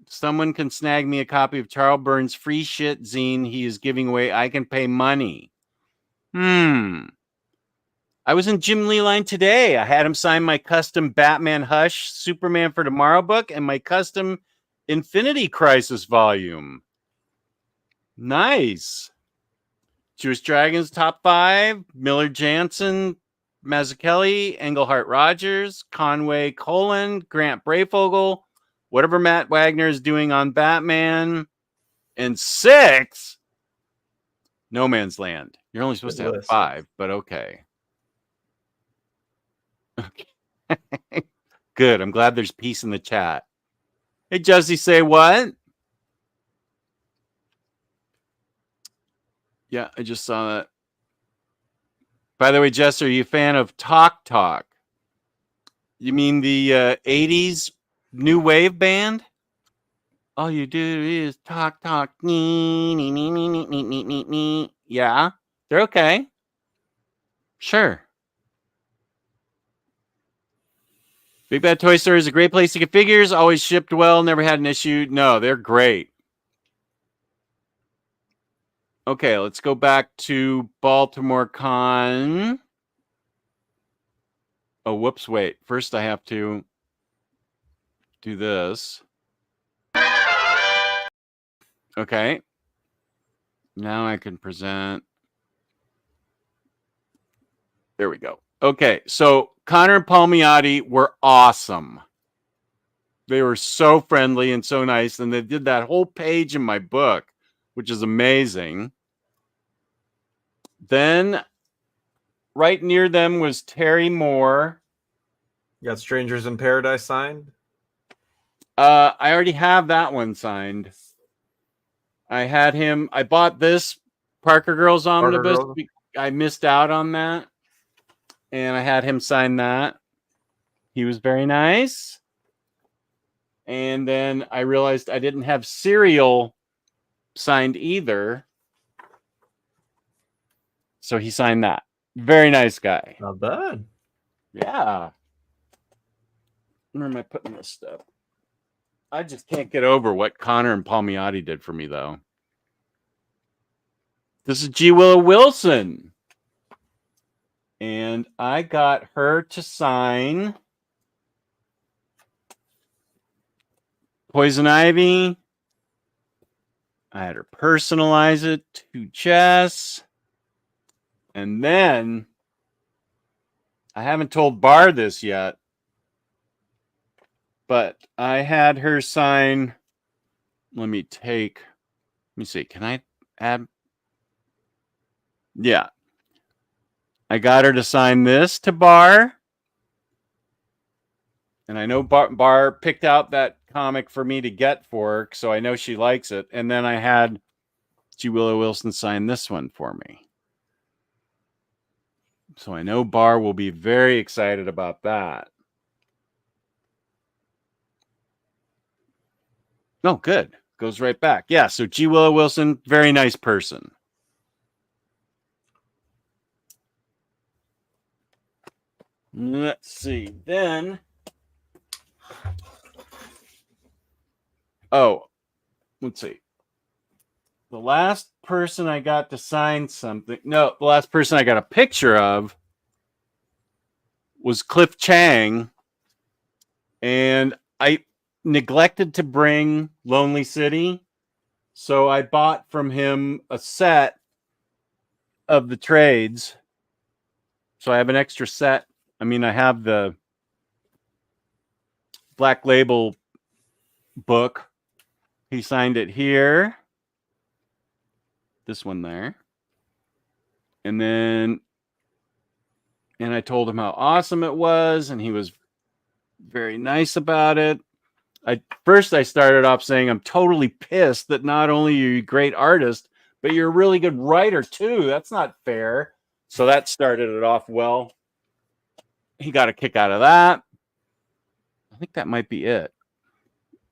Someone can snag me a copy of Charles Burns' free shit zine he is giving away. I can pay money. I was in Jim Leeline today. I had him sign my custom Batman Hush Superman for Tomorrow book and my custom Infinity Crisis volume. Nice. Jewish Dragons top 5. Miller Jansen, Mazzucchelli, Engelhart Rogers, Conway Colin, Grant Brayfogle, whatever Matt Wagner is doing on Batman. And 6, No Man's Land. You're only supposed to have 5, but okay. Okay. Good. I'm glad there's peace in the chat. Hey, Jesse, say what? Yeah, I just saw that. By the way, Jess, are you a fan of Talk Talk? You mean the 80s new wave band? All you do is talk, talk. Yeah, they're okay. Sure. Big Bad Toy Store is a great place to get figures. Always shipped well. Never had an issue. No, they're great. Okay, let's go back to Baltimore Con. Oh, whoops, wait. First, I have to do this. Okay. Now I can present. There we go. Okay, so Connor and Palmiotti were awesome. They were so friendly and so nice, and they did that whole page in my book, which is amazing. Then right near them was Terry Moore. You got Strangers in Paradise signed? I already have that one signed. I had him. I bought this Parker Girls Omnibus. I missed out on that. And I had him sign that. He was very nice. And then I realized I didn't have Serial signed either. So he signed that. Very nice guy. Not bad. Yeah. Where am I putting this stuff? I just can't get over what Connor and Palmiotti did for me, though. This is G. Willow Wilson. And I got her to sign Poison Ivy. I had her personalize it to Jess. And then I haven't told Bar this yet, but I had her sign. Let me see. Can I add? Yeah. I got her to sign this to Bar. And I know Bar picked out that comic for me to get for her, so I know she likes it. And then I had G. Willow Wilson sign this one for me. So I know Bar will be very excited about that. Oh, good. Goes right back. Yeah, so G. Willow Wilson, very nice person. Let's see. Then, let's see. The last person I got to sign something, the last person I got a picture of was Cliff Chang. And I neglected to bring Lonely City. So I bought from him a set of the trades. So I have an extra set. I mean, I have the Black Label book. He signed it here. This one there. And then, and I told him how awesome it was, and he was very nice about it. First I started off saying I'm totally pissed that not only are you a great artist, but you're a really good writer too. That's not fair. So that started it off well. He got a kick out of that. I think that might be it.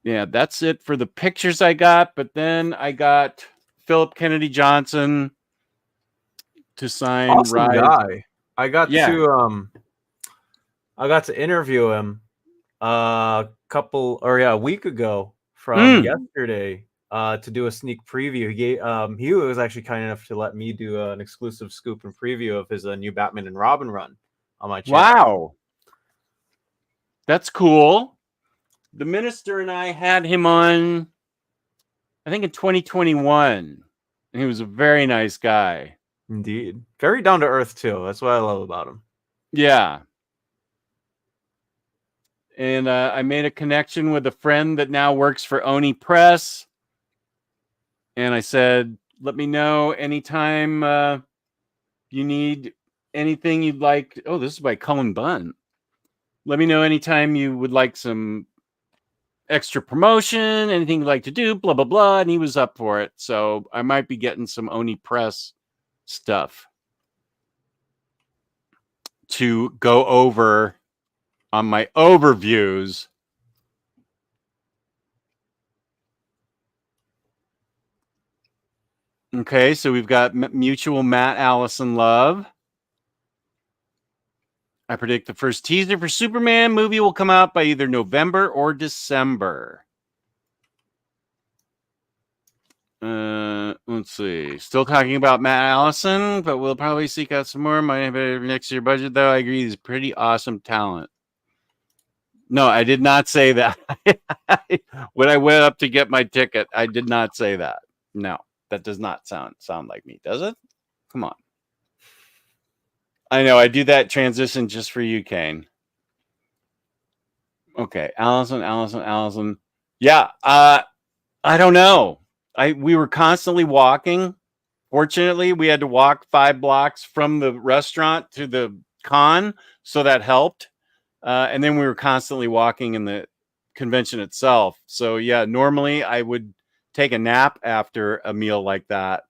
Yeah, that's it for the pictures I got. But then I got Philip Kennedy Johnson to sign. Awesome Rise. guy. I got to interview him a week ago from yesterday to do a sneak preview. He was actually kind enough to let me do an exclusive scoop and preview of his new Batman and Robin run on my channel. Wow. That's cool. The Minister and I had him on, I think, in 2021. And he was a very nice guy. Indeed. Very down to earth, too. That's what I love about him. Yeah. And I made a connection with a friend that now works for Oni Press. And I said, let me know anytime you need anything you'd like. Oh, this is by Cullen Bunn. Let me know anytime you would like some extra promotion, anything you'd like to do, blah, blah, blah. And he was up for it. So I might be getting some Oni Press stuff to go over on my overviews. Okay, so we've got mutual Matt Allison love. I predict the first teaser for Superman movie will come out by either November or December. Let's see. Still talking about Matt Allison, but we'll probably seek out some more. Might have a next year budget, though. I agree. He's pretty awesome talent. No, I did not say that. When I went up to get my ticket, I did not say that. No, that does not sound like me, does it? Come on. I know, I do that transition just for you, Kane. Okay, Allison. Yeah, I don't know. We were constantly walking. Fortunately, we had to walk 5 blocks from the restaurant to the con, so that helped. And then we were constantly walking in the convention itself. So yeah, normally I would take a nap after a meal like that.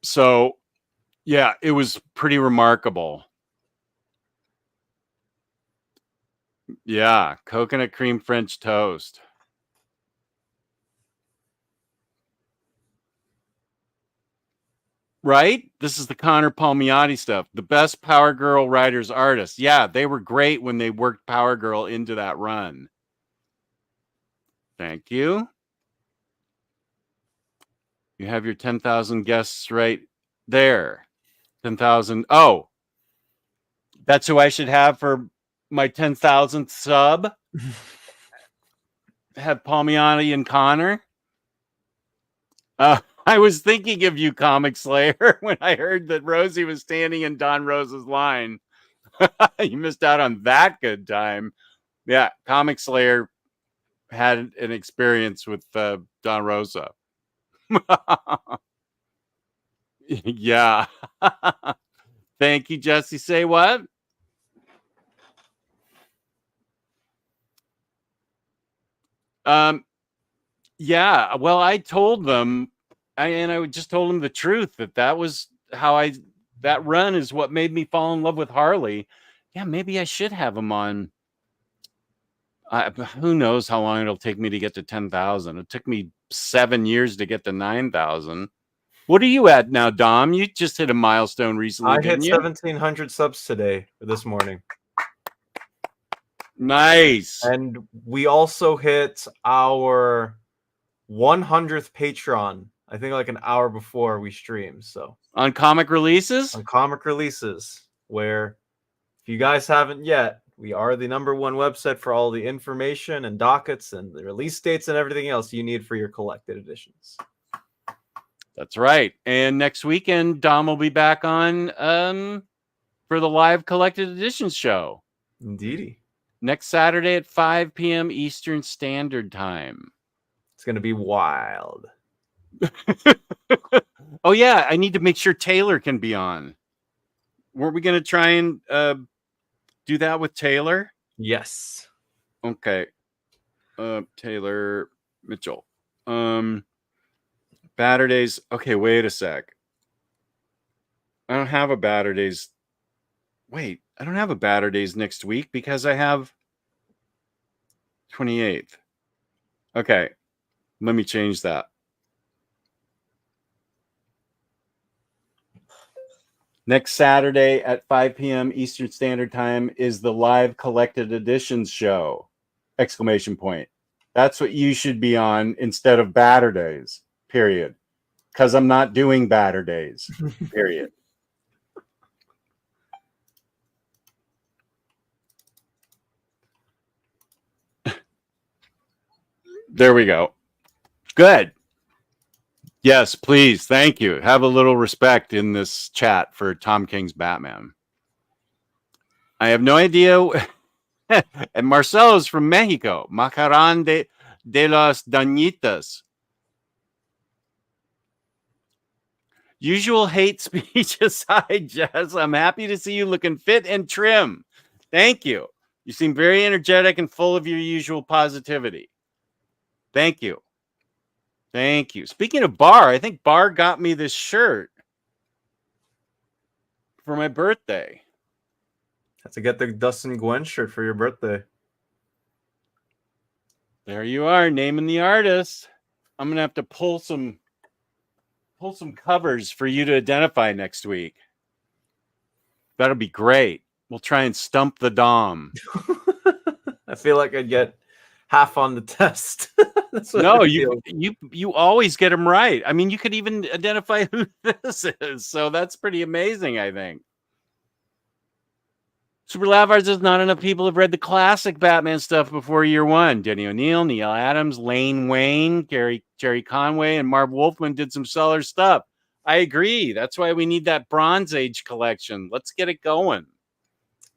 So yeah, it was pretty remarkable. Yeah, coconut cream French toast. Right? This is the Connor Palmiotti stuff. The best Power Girl writers artists. Yeah, they were great when they worked Power Girl into that run. Thank you. You have your 10,000 guests right there. 10,000. Oh, that's who I should have for my 10,000th sub. Have Palmiotti and Connor. I was thinking of you, Comic Slayer, when I heard that Rosie was standing in Don Rosa's line. You missed out on that good time. Yeah, Comic Slayer had an experience with Don Rosa. Yeah. Thank you, Jesse. Say what? Yeah, well, I told them, I just told them the truth, that was how that run is what made me fall in love with Harley. Yeah, maybe I should have him on. Who knows how long it'll take me to get to 10,000. It took me 7 years to get to 9,000. What are you at now, Dom? You just hit a milestone recently. I hit 1,700 subs today, this morning. Nice. And we also hit our 100th Patreon, I think like an hour before we streamed. So on comic releases? On comic releases, where if you guys haven't yet, we are the #1 website for all the information and dockets and the release dates and everything else you need for your collected editions. That's right. And next weekend, Dom will be back on for the live collected editions show. Indeedy. Next Saturday at 5 p.m. Eastern Standard Time. It's going to be wild. Oh, yeah. I need to make sure Taylor can be on. Weren't we going to try and do that with Taylor? Yes. Okay. Taylor Mitchell. Baturdays. Okay, wait a sec. I don't have a Baturdays. Wait, I don't have a Baturdays next week because I have 28th. Okay, let me change that. Next Saturday at 5 p.m. Eastern Standard Time is the live collected editions show! Exclamation point. That's what you should be on instead of Baturdays, period. Because I'm not doing Baturdays, period. There we go. Good. Yes, please. Thank you. Have a little respect in this chat for Tom King's Batman. I have no idea. And Marcelo's from Mexico. Macaran de los Dañitas. Usual hate speech aside, Jess, I'm happy to see you looking fit and trim. Thank you. You seem very energetic and full of your usual positivity. Thank you. Thank you. Speaking of Bar, I think Bar got me this shirt for my birthday. Have to get the Dustin Gwen shirt for your birthday. There you are, naming the artist. I'm gonna have to pull some covers for you to identify next week. That'll be great. We'll try and stump the Dom. I feel like I'd get half on the test. No, you always get them right. I mean, you could even identify who this is. So that's pretty amazing, I think. Super Lavards says not enough people have read the classic Batman stuff before year one. Denny O'Neil, Neil Adams, Lane Wayne, Jerry Conway, and Marv Wolfman did some stellar stuff. I agree. That's why we need that Bronze Age collection. Let's get it going.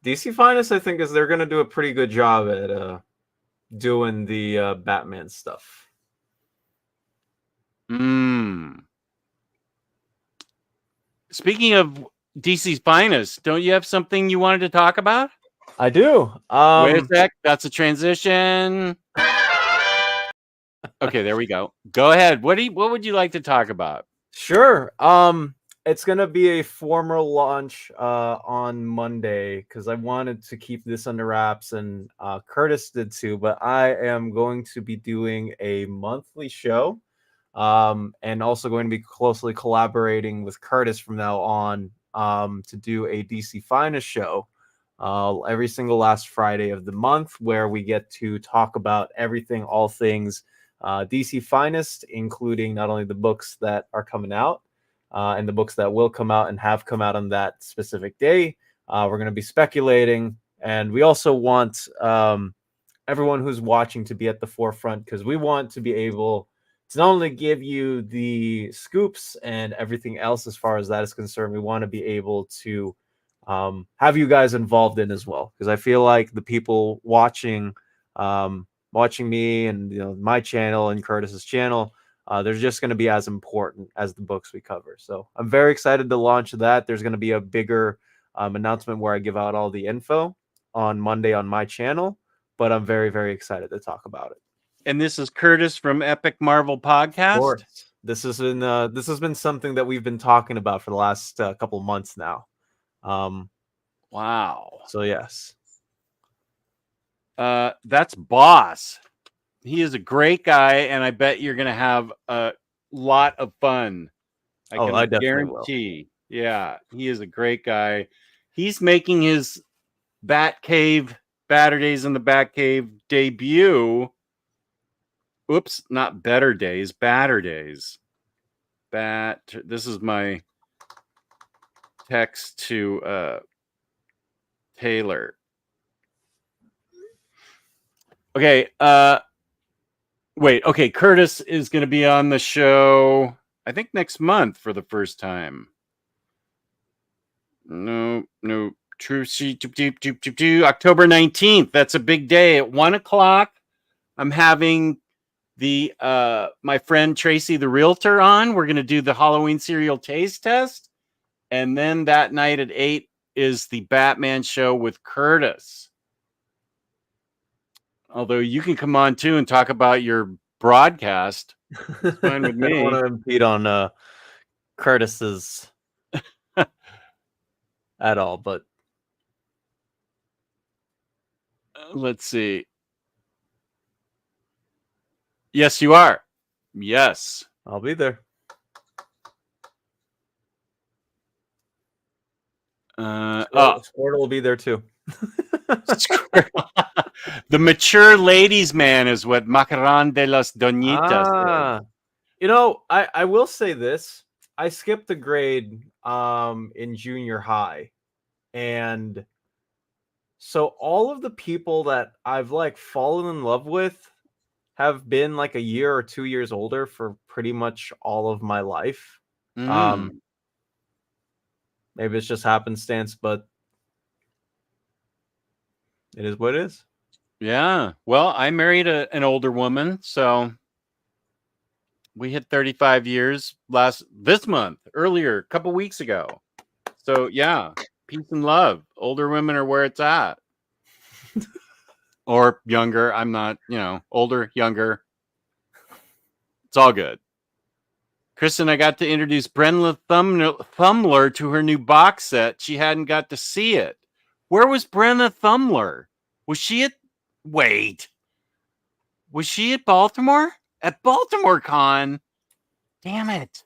DC Finest, I think, they're going to do a pretty good job at doing the Batman stuff. Speaking of DC's Finest, don't you have something you wanted to talk about? I do. Wait a sec. That's a transition. Okay, there we go. Go ahead. What would you like to talk about? Sure. It's gonna be a formal launch on Monday because I wanted to keep this under wraps, and Curtis did too. But I am going to be doing a monthly show, and also going to be closely collaborating with Curtis from now on to do a DC Finest show every single last Friday of the month, where we get to talk about everything, all things DC Finest, including not only the books that are coming out and the books that will come out and have come out on that specific day. We're going to be speculating, and we also want everyone who's watching to be at the forefront, because we want to be able to not only give you the scoops and everything else as far as that is concerned, we want to be able to have you guys involved in as well, because I feel like the people watching me and my channel and Curtis's channel, they're just going to be as important as the books we cover. So I'm very excited to launch that. There's going to be a bigger announcement where I give out all the info on Monday on my channel, but I'm very, very excited to talk about it. And this is Curtis from Epic Marvel Podcast. Of course. This has been something that we've been talking about for the last couple months now. Wow. So yes. That's Boss. He is a great guy, and I bet you're going to have a lot of fun. I definitely guarantee. Will. Yeah, he is a great guy. He's making his BatCave, Baturdays in the BatCave debut. Oops, not Better Days, Baturdays. This is my text to Taylor. Okay, wait. Okay, Curtis is going to be on the show. I think next month for the first time. No. True. October 19th. That's a big day at 1:00. I'm having the my friend Tracy the realtor on. We're gonna do the Halloween cereal taste test. And then that night at 8 is the Batman show with Curtis. Although you can come on too and talk about your broadcast. It's fine with me. I don't want to impede on Curtis's at all, but let's see. Yes, you are. Yes. I'll be there. Squirtle will be there too. The mature ladies' man is what Macaron de las Doñitas is. You know, I will say this. I skipped a grade in junior high. And so all of the people that I've like fallen in love with have been like a year or 2 years older for pretty much all of my life. Maybe it's just happenstance, but it is what it is. Yeah. Well, I married an older woman, so we hit 35 years this month, earlier, a couple weeks ago. So yeah, peace and love. Older women are where it's at. Or younger. I'm not, older, younger. It's all good. Kristen, I got to introduce Brenda Thumler to her new box set. She hadn't got to see it. Where was Brenda Thumler? Was she at... Wait. Was she at Baltimore? At Baltimore Con? Damn it.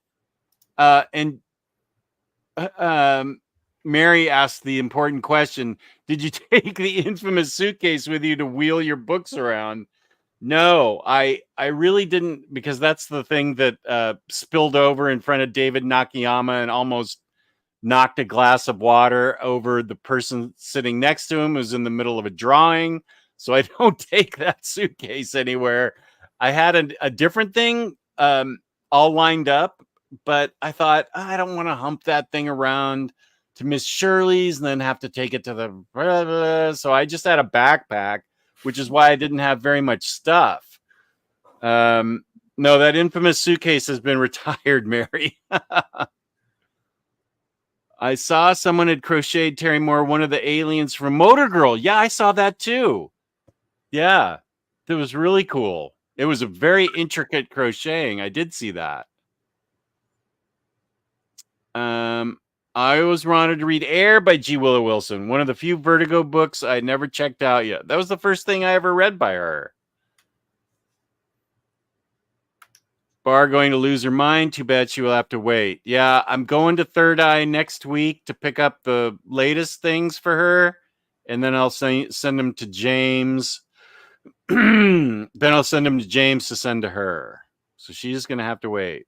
Mary asked the important question. Did you take the infamous suitcase with you to wheel your books around? No, I really didn't, because that's the thing that spilled over in front of David Nakayama and almost knocked a glass of water over the person sitting next to him, who's in the middle of a drawing. So I don't take that suitcase anywhere. I had a different thing all lined up, but I thought, I don't want to hump that thing around to Miss Shirley's and then have to take it to the... So I just had a backpack, which is why I didn't have very much stuff. No, that infamous suitcase has been retired, Mary. I saw someone had crocheted Terry Moore, one of the aliens from Motor Girl. Yeah, I saw that too. Yeah, that was really cool. It was a very intricate crocheting. I did see that. I always wanted to read Air by G. Willow Wilson, one of the few Vertigo books I never checked out yet. That was the first thing I ever read by her. Bar going to lose her mind. Too bad she will have to wait. Yeah, I'm going to Third Eye next week to pick up the latest things for her, and then I'll send them to James. Then I'll send them to James to send to her. So she's going to have to wait.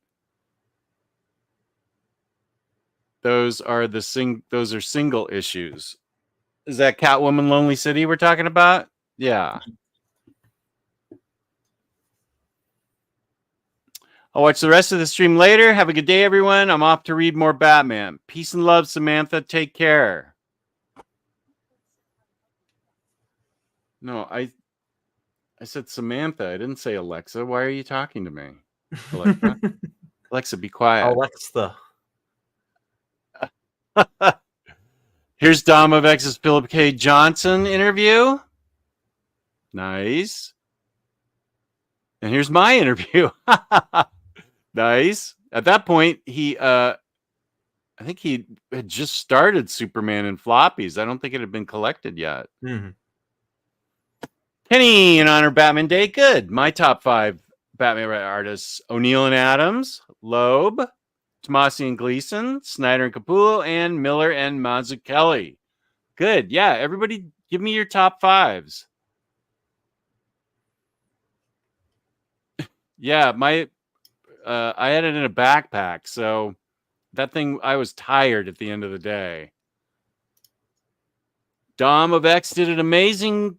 Those are single issues. Is that Catwoman Lonely City we're talking about? Yeah. I'll watch the rest of the stream later. Have a good day, everyone. I'm off to read more Batman. Peace and love, Samantha. Take care. No, I said Samantha. I didn't say Alexa. Why are you talking to me? Alexa, Alexa, be quiet. Alexa. Here's Dom of X's Philip K. Johnson interview. Nice. And here's my interview. Nice. At that point, I think he had just started Superman and floppies. I don't think it had been collected yet. Mm-hmm. Kenny, in honor of Batman Day. Good. My top 5 Batman artists: O'Neill and Adams, Loeb, Tomasi and Gleason, Snyder and Capullo, and Miller and Mazzucchelli. Good. Yeah, everybody give me your top 5s. Yeah, I had it in a backpack, so that thing, I was tired at the end of the day. Dom of X did an amazing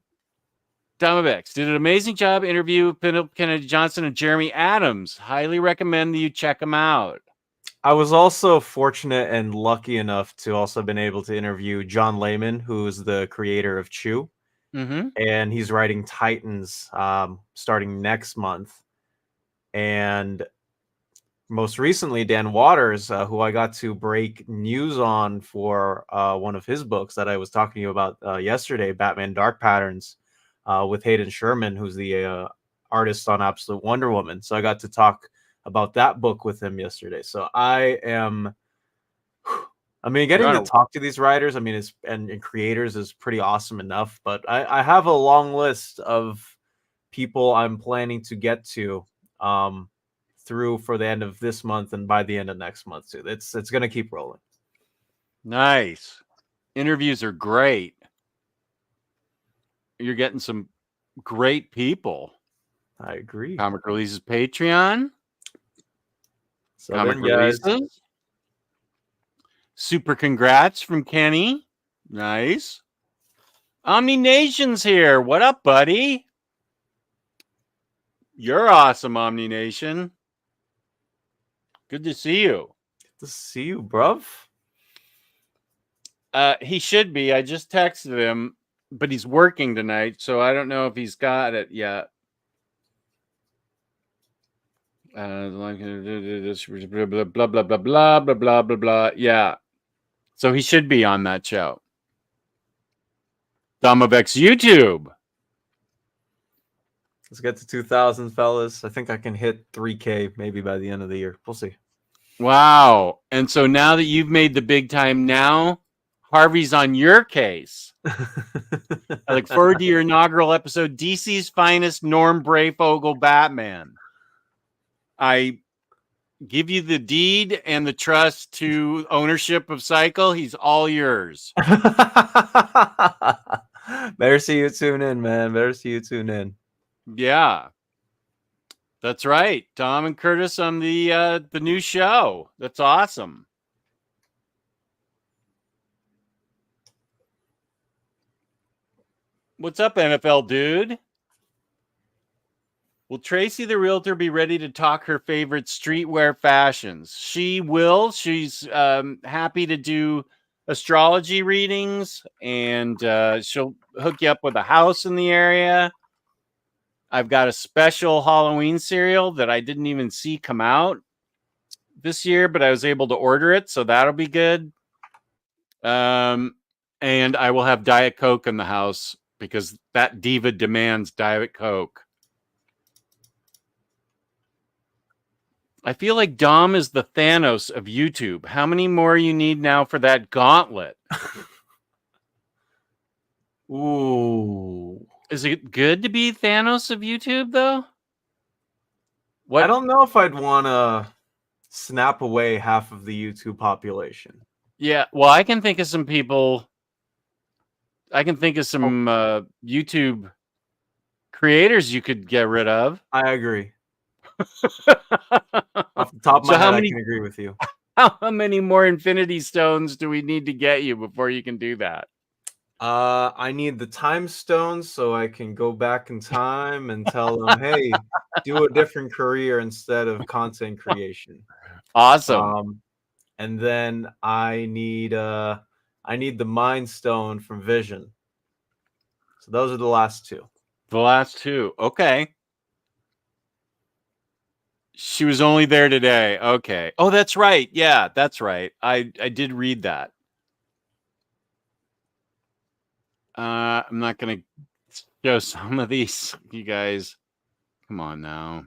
job interview with Philip Kennedy Johnson and Jeremy Adams. Highly recommend that you check them out. I was also fortunate and lucky enough to also been able to interview John Layman, who is the creator of Chew, Mm-hmm. and he's writing Titans starting next month. And most recently, Dan Waters, who I got to break news on for one of his books that I was talking to you about yesterday, Batman Dark Patterns, with Hayden Sherman, who's the artist on Absolute Wonder Woman. So I got to talk about that book with him yesterday. So getting to talk to these writers, and creators is pretty awesome enough. But I have a long list of people I'm planning to get to through for the end of this month and by the end of next month too. It's going to keep rolling. Nice. Interviews are great. You're getting some great people. I agree. Comic Releases Patreon. So Comic then, guys, Releases. Super congrats from Kenny. Nice. Omni Nation's here. What up, buddy? You're awesome, Omni Nation. Good to see you. Good to see you, bruv. He should be. I just texted him, but he's working tonight, so I don't know if he's got it yet. Like blah blah blah blah blah blah blah blah blah blah. Yeah. So he should be on that show. Domovex YouTube. Let's get to 2,000, fellas. I think I can hit 3K maybe by the end of the year. We'll see. Wow. And so now that you've made the big time now, Harvey's on your case. I look forward to your inaugural episode, DC's finest Norm Brayfogle Batman. I give you the deed and the trust to ownership of Cycle. He's all yours. Better see you tune in, man. Better see you tune in. Yeah. That's right. Tom and Curtis on the new show. That's awesome. What's up, NFL dude? Will Tracy the Realtor be ready to talk her favorite streetwear fashions? She will. She's happy to do astrology readings, and she'll hook you up with a house in the area. I've got a special Halloween cereal that I didn't even see come out this year, but I was able to order it, so that'll be good. And I will have Diet Coke in the house because that diva demands Diet Coke. I feel like Dom is the Thanos of YouTube. How many more you need now for that gauntlet? Ooh. Is it good to be Thanos of YouTube, though? I don't know if I'd want to snap away half of the YouTube population. Yeah, well, I can think of some people. I can think of some YouTube creators you could get rid of. I agree. Off the top of my head, I can agree with you. How many more Infinity Stones do we need to get you before you can do that? I need the time stones so I can go back in time and tell them, hey, do a different career instead of content creation. Awesome. And then I need the Mind Stone from Vision. So those are the last two. The last two. Okay. She was only there today. Okay. Oh, that's right. Yeah, that's right. I did read that. I'm not going to show some of these, you guys. Come on now.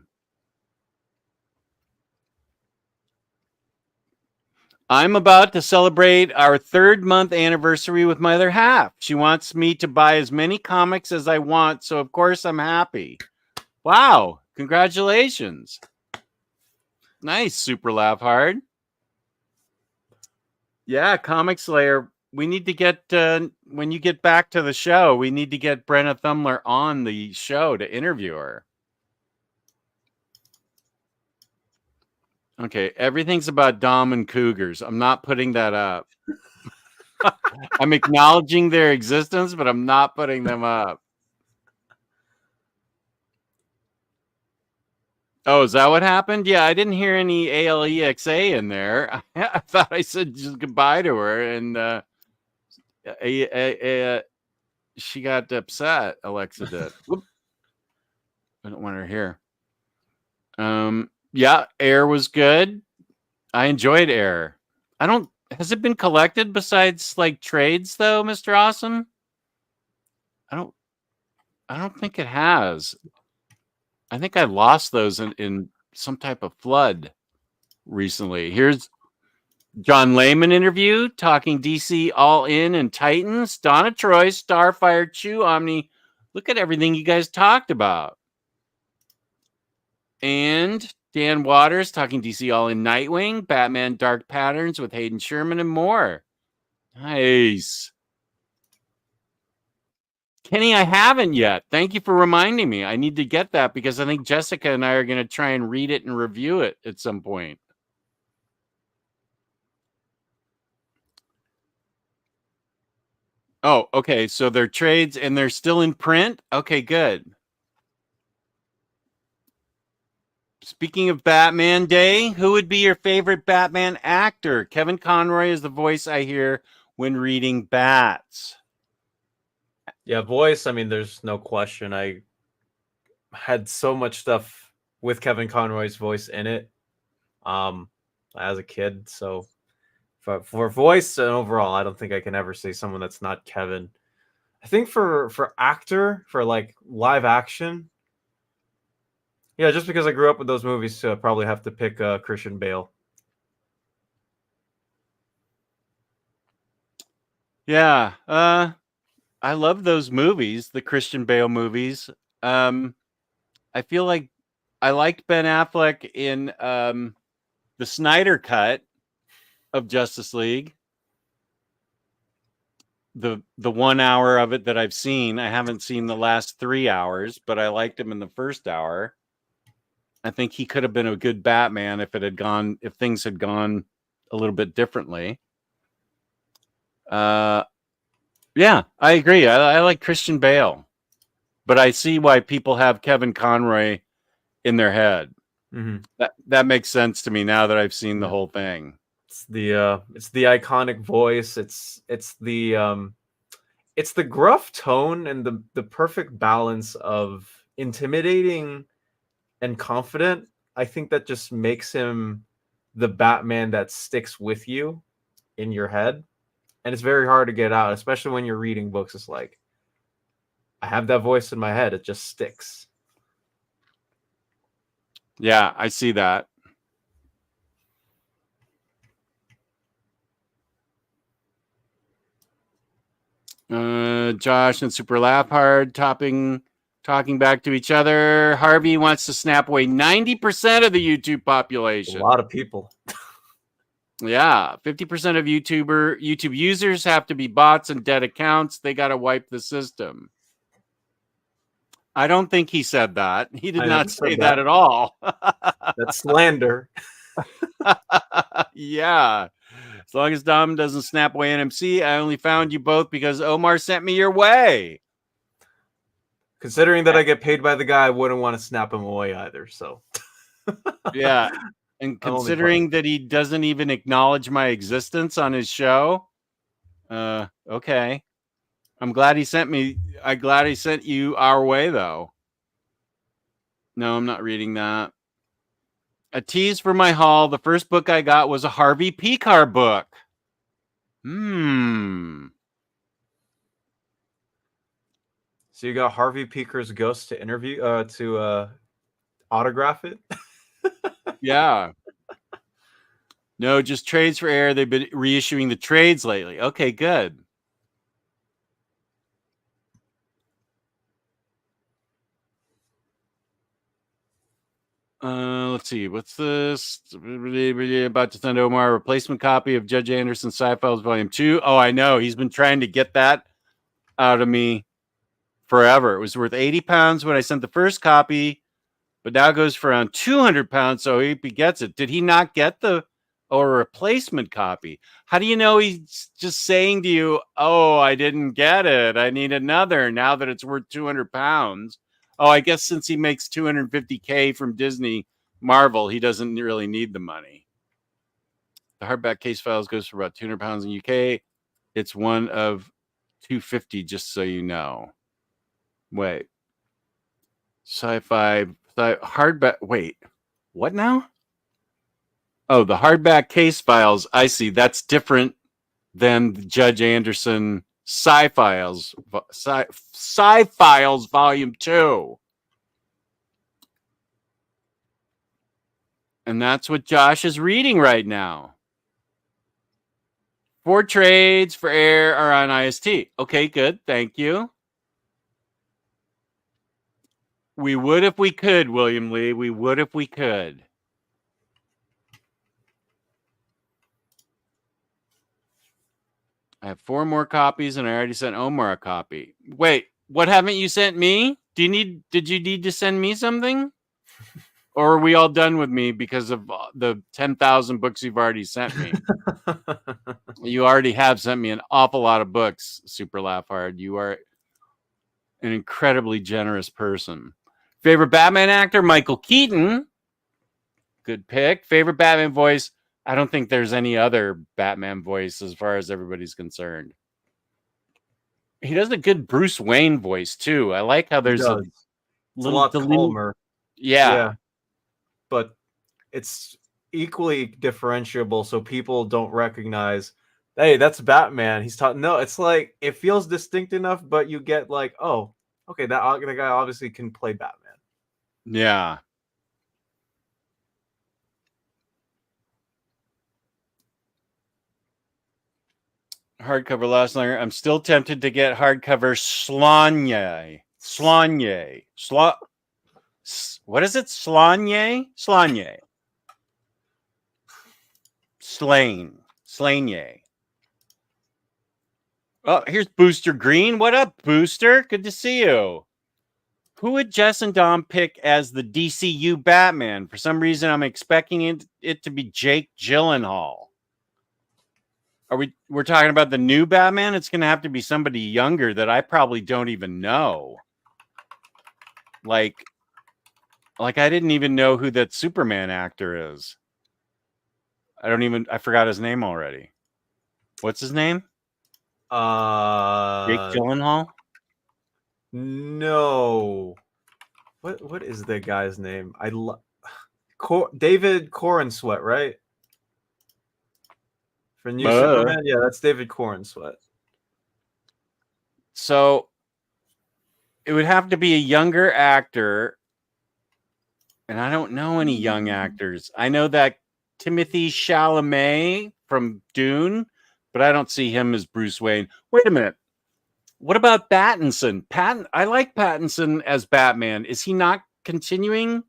I'm about to celebrate our 3rd month anniversary with my other half. She wants me to buy as many comics as I want, so of course I'm happy. Wow. Congratulations. Nice, Super Laugh Hard. Yeah, Comic Slayer. We need to get, when you get back to the show, we need to get Brenna Thumler on the show to interview her. Okay, everything's about Dom and Cougars. I'm not putting that up. I'm acknowledging their existence, but I'm not putting them up. Oh, is that what happened? Yeah, I didn't hear any ALEXA in there. I thought I said just goodbye to her, and she got upset. Alexa did. Whoop. I don't want her here. Yeah, Air was good. I enjoyed Air. Has it been collected besides like trades though, Mr. Awesome? I don't think it has. I think I lost those in some type of flood recently. Here's John Layman interview talking DC All In and Titans. Donna Troy, Starfire, Chew, Omni. Look at everything you guys talked about. And Dan Waters talking DC All In Nightwing, Batman Dark Patterns with Hayden Sherman, and more. Nice. Kenny, I haven't yet. Thank you for reminding me. I need to get that because I think Jessica and I are going to try and read it and review it at some point. Oh, okay. So they're trades and they're still in print? Okay, good. Speaking of Batman Day, who would be your favorite Batman actor? Kevin Conroy is the voice I hear when reading Bats. Yeah, voice. I mean, there's no question. I had so much stuff with Kevin Conroy's voice in it as a kid. So for voice and overall, I don't think I can ever say someone that's not Kevin. I think for actor, for like live action, yeah, just because I grew up with those movies, I probably have to pick Christian Bale. Yeah, I love those movies, the Christian Bale movies. I feel like I liked Ben Affleck in the Snyder cut of Justice League. The 1 hour of it that I've seen. I haven't seen the last 3 hours, but I liked him in the first hour. I think he could have been a good Batman if things had gone a little bit differently. Yeah, I agree. I like Christian Bale, but I see why people have Kevin Conroy in their head. Mm-hmm. That makes sense to me now that I've seen the whole thing. It's the iconic voice. It's the gruff tone and the perfect balance of intimidating and confident. I think that just makes him the Batman that sticks with you in your head. And it's very hard to get out, especially when you're reading books. It's like, I have that voice in my head. It just sticks. Yeah, I see that. Josh and Super Laugh Hard talking back to each other. Harvey wants to snap away 90% of the YouTube population. A lot of people. Yeah, 50% of YouTube users have to be bots and dead accounts. They got to wipe the system. I don't think he said that. He did not say that at all. That's slander. Yeah. As long as Dom doesn't snap away NMC, I only found you both because Omar sent me your way. Considering that I get paid by the guy, I wouldn't want to snap him away either. So, yeah. And considering that he doesn't even acknowledge my existence on his show, okay. I'm glad he sent you our way, though. No, I'm not reading that. A tease for my haul. The first book I got was a Harvey Picar book. So you got Harvey Picar's ghost to interview, to autograph it? Yeah. No, just trades for air. They've been reissuing the trades lately. Okay, good. Let's see. What's this? About to send Omar a replacement copy of Judge Anderson's Sci-Files Volume 2. Oh, I know. He's been trying to get that out of me forever. It was worth 80 pounds when I sent the first copy, but now it goes for around 200 pounds. So he gets it. Did he not get a replacement copy? How do you know he's just saying to you, oh, I didn't get it. I need another now that it's worth 200 pounds. Oh, I guess since he makes $250K from Disney, Marvel, he doesn't really need the money. The hardback case files goes for about £200 in UK. It's one of 250, just so you know. Wait. Sci-fi hardback. Wait, what now? Oh, the hardback case files. I see. That's different than the Judge Anderson Sci-Files. Sci-Files Volume 2. And that's what Josh is reading right now. 4 trades for air are on IST. Okay, good. Thank you. We would if we could, William Lee. We would if we could. I have 4 more copies, and I already sent Omar a copy. Wait, what haven't you sent me? Did you need to send me something? Or are we all done with me because of the 10,000 books you've already sent me? You already have sent me an awful lot of books, Super Laugh Hard. You are an incredibly generous person. Favorite Batman actor, Michael Keaton. Good pick. Favorite Batman voice, I don't think there's any other Batman voice as far as everybody's concerned. He does a good Bruce Wayne voice, too. I like how there's a lot calmer. Yeah. But it's equally differentiable, so people don't recognize, hey, that's Batman. He's talking. No, it's like it feels distinct enough, but you get like, oh, okay, that guy obviously can play Batman. Yeah. Hardcover last longer. I'm still tempted to get hardcover Slanye. What is it? Slanye? Slanye. Oh, here's Booster Green. What up, Booster? Good to see you. Who would Jess and Dom pick as the DCU Batman? For some reason, I'm expecting it to be Jake Gyllenhaal. We're talking about the new Batman? It's going to have to be somebody younger that I probably don't even know. Like I didn't even know who that Superman actor is. I forgot his name already. What's his name? Jake Gyllenhaal? No. What is the guy's name? David Corenswet, right? For New Superman? Yeah, that's David Corenswet. So it would have to be a younger actor. And I don't know any young actors. I know that Timothée Chalamet from Dune, but I don't see him as Bruce Wayne. Wait a minute. What about Pattinson? I like Pattinson as Batman. Is he not continuing?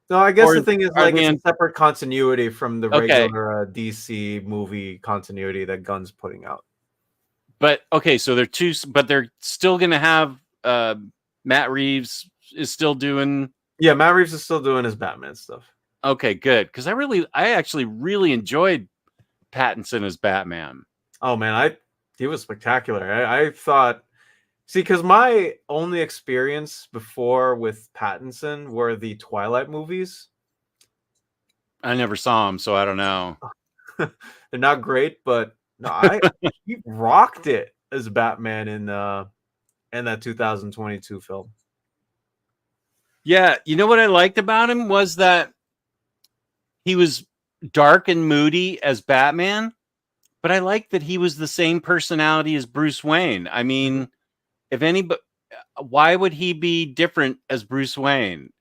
No, I guess the thing is, like, it's a separate continuity from the regular DC movie continuity that Gunn's putting out. But okay, so they're still going to have Matt Reeves is still doing. Yeah, Matt Reeves is still doing his Batman stuff. Okay, good, because I actually really enjoyed Pattinson as Batman. Oh man, he was spectacular. I thought, because my only experience before with Pattinson were the Twilight movies. I never saw him, so I don't know. They're not great, but no, he rocked it as Batman in that 2022 film. Yeah, you know what I liked about him was that he was dark and moody as Batman, but I liked that he was the same personality as Bruce Wayne. I mean, why would he be different as Bruce Wayne?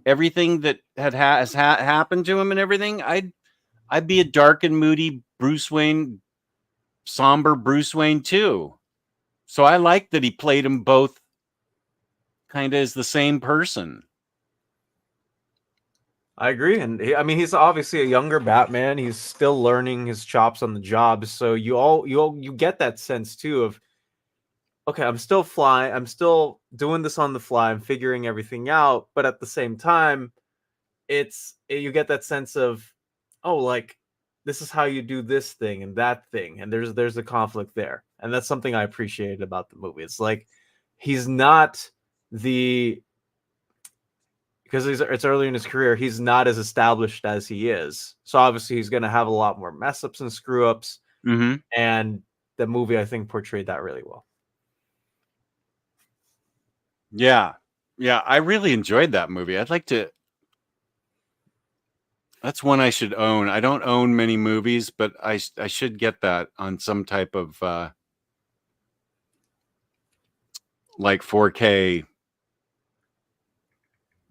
Everything that has happened to him and everything, I'd be a dark and moody Bruce Wayne, somber Bruce Wayne too. So I like that he played them both kind of as the same person. I agree, and he's obviously a younger Batman. He's still learning his chops on the job, so you get that sense too of, okay, I'm still flying, I'm still doing this on the fly, I'm figuring everything out, but at the same time, you get that sense of, oh, like, this is how you do this thing and that thing, and there's a conflict there, and that's something I appreciated about the movie. It's like he's not because it's early in his career, he's not as established as he is. So obviously he's going to have a lot more mess ups and screw ups. Mm-hmm. And the movie, I think, portrayed that really well. Yeah. Yeah. I really enjoyed that movie. I'd like to. That's one I should own. I don't own many movies, but I should get that on some type of like 4K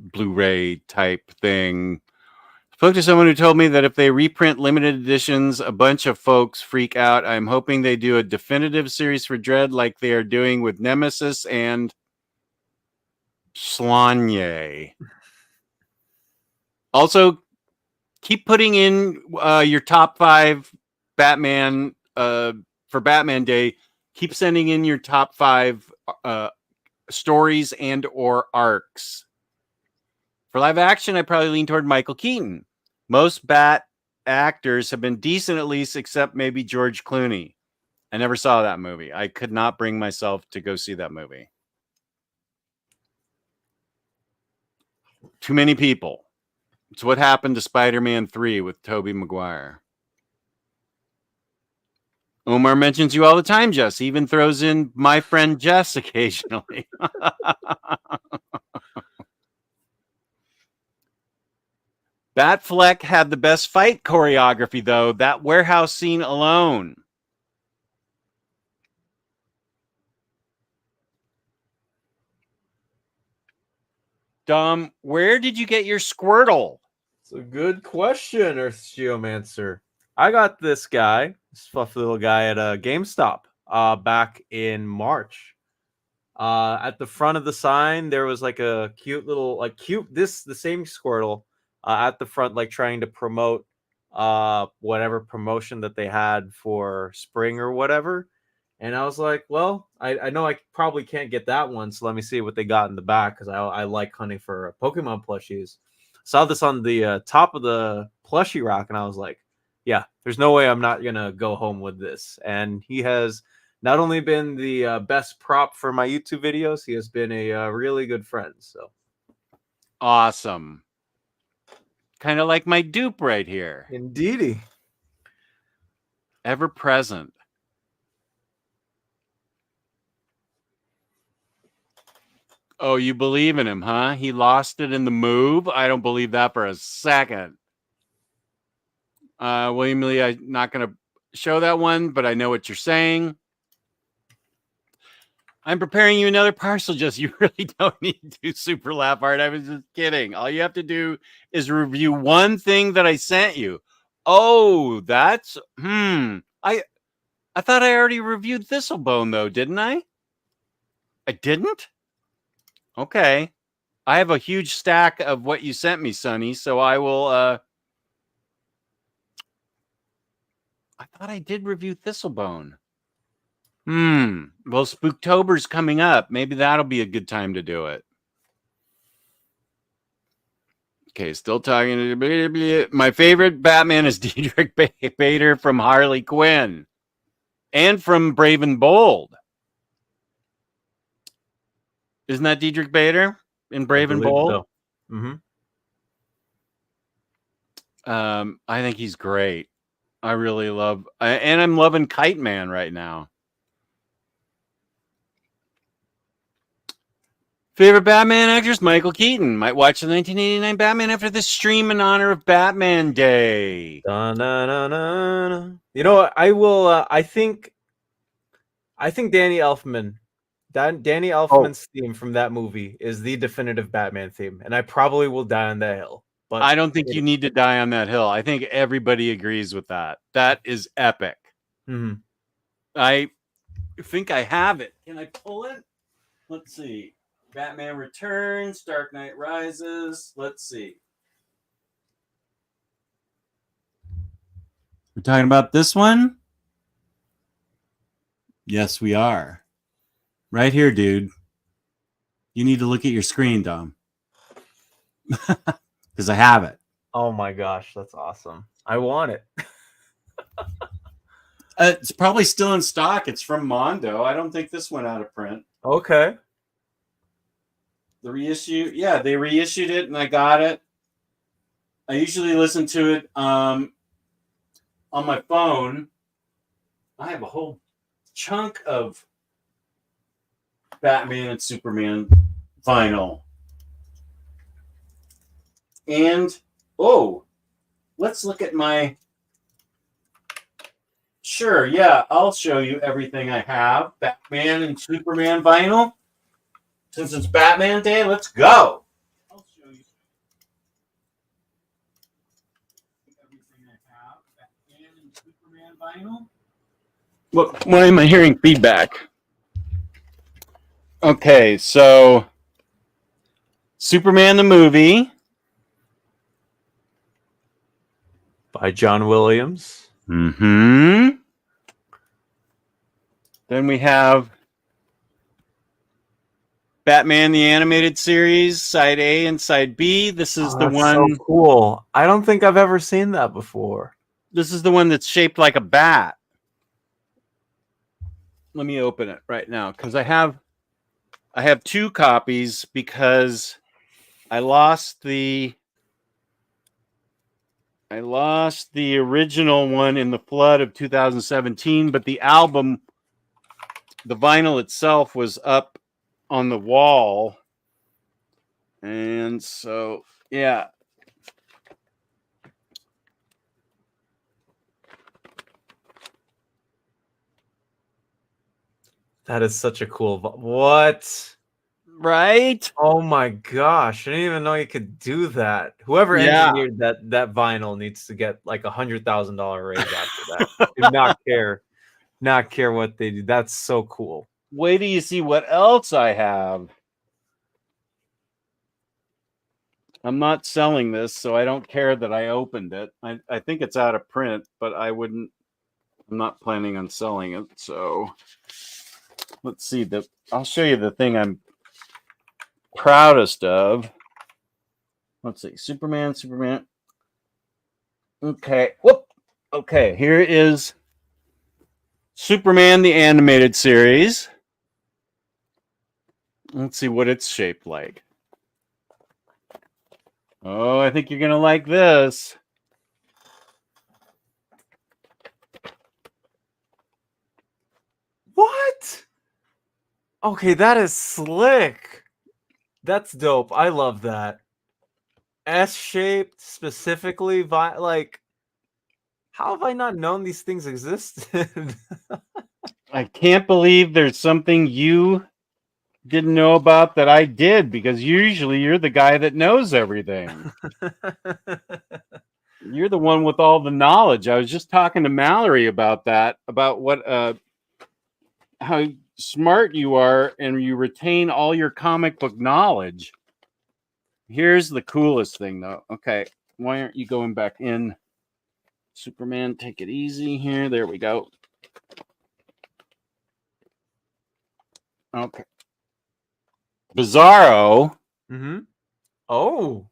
Blu-ray type thing. Spoke to someone who told me that if they reprint limited editions, a bunch of folks freak out. I'm hoping they do a definitive series for Dread like they are doing with Nemesis and Slanye. Also, keep putting in your top 5 Batman for Batman Day. Keep sending in your top 5 stories and or arcs. For live action, I probably lean toward Michael Keaton. Most Bat actors have been decent at least, except maybe George Clooney. I never saw that movie. I could not bring myself to go see that movie. Too many people. It's what happened to Spider-Man 3 with Tobey Maguire. Omar mentions you all the time, Jess. He even throws in my friend Jess occasionally. Batfleck had the best fight choreography, though. That warehouse scene alone. Dom, where did you get your Squirtle? It's a good question, Earth Geomancer. I got this guy, this fluffy little guy at a GameStop back in March. At the front of the sign, there was like a cute little, the same Squirtle at the front, like trying to promote whatever promotion that they had for spring or whatever. And I was like, well, I know I probably can't get that one, so let me see what they got in the back, because I like hunting for Pokemon plushies. Saw this on the top of the plushie rack, and I was like, yeah, there's no way I'm not going to go home with this. And he has not only been the best prop for my YouTube videos, he has been a really good friend. So awesome. Kind of like my dupe right here. Indeedy. Ever present. Oh, you believe in him, huh? He lost it in the move? I don't believe that for a second. William Lee, I'm not going to show that one, but I know what you're saying. I'm preparing you another parcel, just you really don't need to do super laugh art. I was just kidding. All you have to do is review one thing that I sent you. Oh, that's I thought I already reviewed Thistlebone though, didn't I? I didn't? Okay. I have a huge stack of what you sent me, Sonny, so I will I thought I did review Thistlebone. Well, Spooktober's coming up. Maybe that'll be a good time to do it. Okay, still talking. My favorite Batman is Diedrich Bader from Harley Quinn and from Brave and Bold. Isn't that Diedrich Bader in Brave and Bold? So. Mm-hmm. I think he's great. I really love, and I'm loving Kite Man right now. Favorite Batman actress, Michael Keaton. Might watch the 1989 Batman after the stream in honor of Batman Day. Da-na-na-na-na. You know what? I will. I think Danny Elfman. Danny Elfman's theme from that movie is the definitive Batman theme, and I probably will die on that hill. But I don't think you need to die on that hill. I think everybody agrees with that. That is epic. Mm-hmm. I think I have it. Can I pull it? Let's see. Batman Returns, Dark Knight Rises. Let's see. We're talking about this one? Yes, we are. Right here, dude. You need to look at your screen, Dom. Because I have it. Oh my gosh, that's awesome. I want it. It's probably still in stock. It's from Mondo. I don't think this went out of print. Okay. The reissue, yeah, they reissued it and I got it. I usually listen to it on my phone. I have a whole chunk of Batman and Superman vinyl. And let's look at my. Sure, yeah, I'll show you everything I have. Batman and Superman vinyl. Since it's Batman Day, let's go. I'll show you everything I have. Batman and Superman vinyl. Why am I hearing feedback? Okay, so Superman the movie. By John Williams. Mm-hmm. Then we have Batman the Animated Series, Side A and Side B. This is the That's one. so cool. I don't think I've ever seen that before. This is the one that's shaped like a bat. Let me open it right now because I have two copies because I lost the original one in the flood of 2017, but the album, the vinyl itself was up on the wall. And so, yeah. That is such a cool. What? Right? Oh my gosh! I didn't even know you could do that. Whoever engineered that vinyl needs to get like $100,000 raise after that. Do not care what they do. That's so cool. Wait till you see what else I have. I'm not selling this, so I don't care that I opened it. I think it's out of print, but I'm not planning on selling it. So let's see. I'll show you the thing I'm proudest of. Let's see. Superman. Okay. Whoop. Okay. Here is Superman the Animated Series. Let's see what it's shaped like. Oh, I think you're going to like this. What? Okay, that is slick. That's dope. I love that. S-shaped specifically, like, how have I not known these things existed? I can't believe there's something you didn't know about that I did, because usually you're the guy that knows everything. You're the one with all the knowledge. I was just talking to Mallory about that, about what how smart you are and you retain all your comic book knowledge. Here's the coolest thing though. Okay, why aren't you going back in? Superman, take it easy here. There we go. Okay. Bizarro. Mm-hmm. Oh.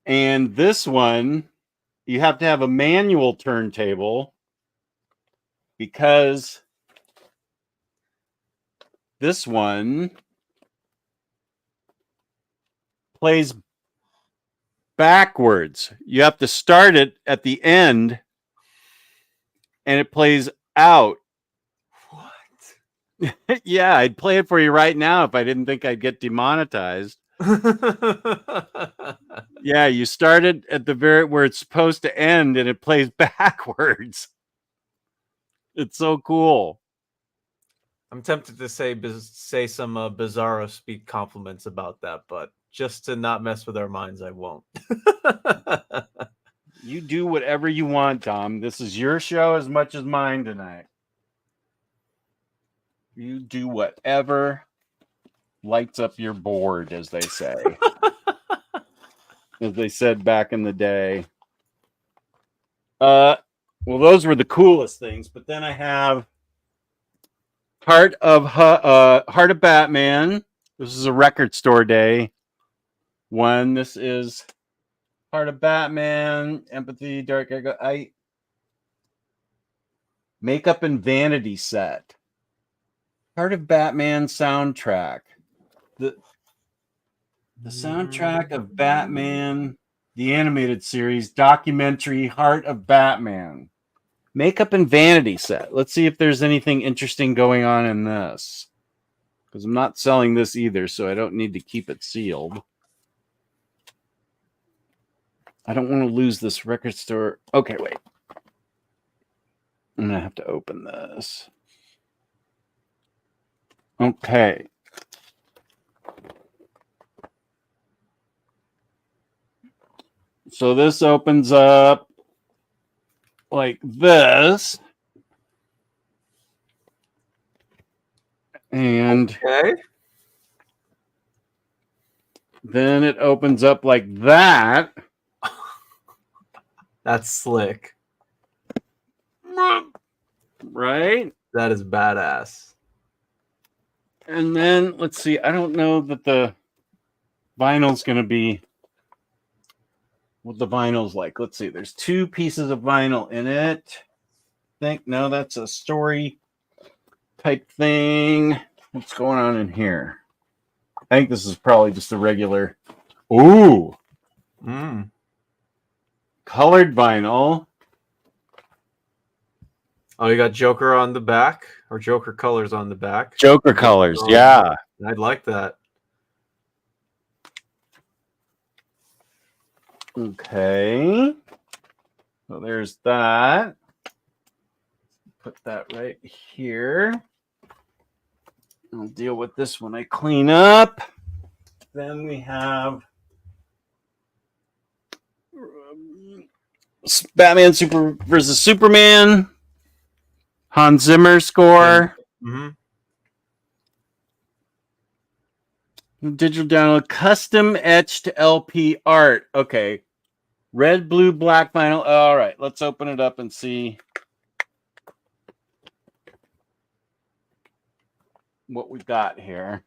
And this one, you have to have a manual turntable because this one plays backwards. You have to start it at the end and it plays out. What? Yeah, I'd play it for you right now if I didn't think I'd get demonetized. Yeah, you started at the very where it's supposed to end and it plays backwards. It's so cool. I'm tempted to say some Bizarro speak compliments about that, but just to not mess with our minds, I won't. You do whatever you want, Tom. This is your show as much as mine tonight. You do whatever lights up your board, as they say. As they said back in the day. Well, those were the coolest things. But then I have Heart of Batman. This is a record store day one. This is Heart of Batman, Empathy, Dark Makeup and Vanity set. Heart of Batman soundtrack. The soundtrack of Batman, the animated series, documentary Heart of Batman. Makeup and vanity set. Let's see if there's anything interesting going on in this. Because I'm not selling this either, so I don't need to keep it sealed. I don't want to lose this record store. Okay, wait. I'm going to have to open this. Okay. So this opens up like this. And Okay. then it opens up like that. That's slick. Right? That is badass. And then let's see. I don't know that the vinyl's going to be what the vinyl's like. Let's see. There's 2 pieces of vinyl in it. No, that's a story type thing. What's going on in here? I think this is probably just a regular. Ooh. Colored vinyl. Oh, you got Joker on the back, or Joker colors on the back. Joker colors, yeah. I'd like that. Okay. So there's that. Put that right here. I'll deal with this when I clean up. Then we have Batman versus Superman. Hans Zimmer score. Mm-hmm. Digital download. Custom etched LP art. Okay. Red, blue, black vinyl. All right. Let's open it up and see what we've got here.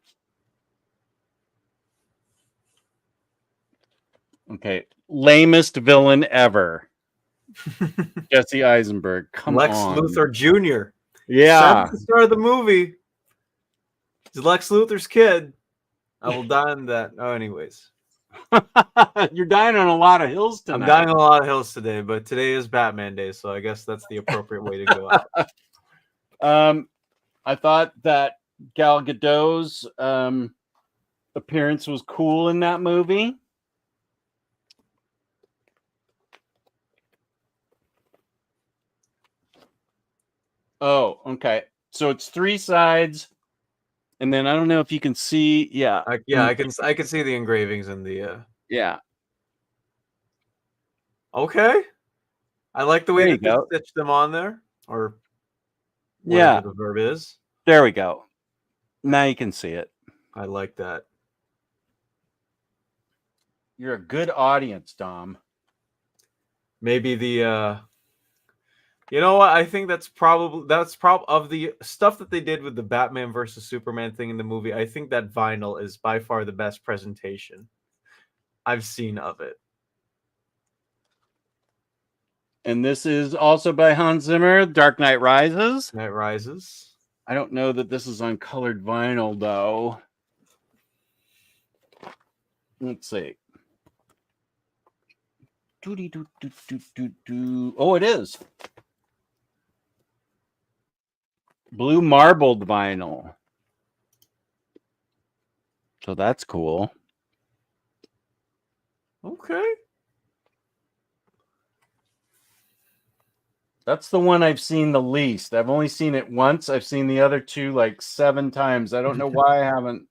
Okay. Lamest villain ever. Jesse Eisenberg. Come Lex on. Luthor Jr. Yeah. Since the start of the movie, he's Lex Luthor's kid. I will die on that. Oh, anyways. You're dying on a lot of hills tonight. I'm dying on a lot of hills today, but today is Batman Day, so I guess that's the appropriate way to go out. I thought that Gal Gadot's appearance was cool in that movie. Oh, okay. So it's 3 sides, and then I don't know if you can see. Yeah, I can see the engravings in the. Yeah. Okay. I like the way There that you they stitched them on there, or yeah, whatever the verb is. there we go. Now you can see it. I like that. You're a good audience, Dom. Maybe the. You know what? I think that's probably of the stuff that they did with the Batman versus Superman thing in the movie. I think that vinyl is by far the best presentation I've seen of it. And this is also by Hans Zimmer, Dark Knight Rises. Night Rises. I don't know that this is on colored vinyl, though. Let's see. Oh, it is. Blue marbled vinyl. So that's cool. Okay. That's the one I've seen the least. I've only seen it once. I've seen the other 2 like 7 times. I don't know why I haven't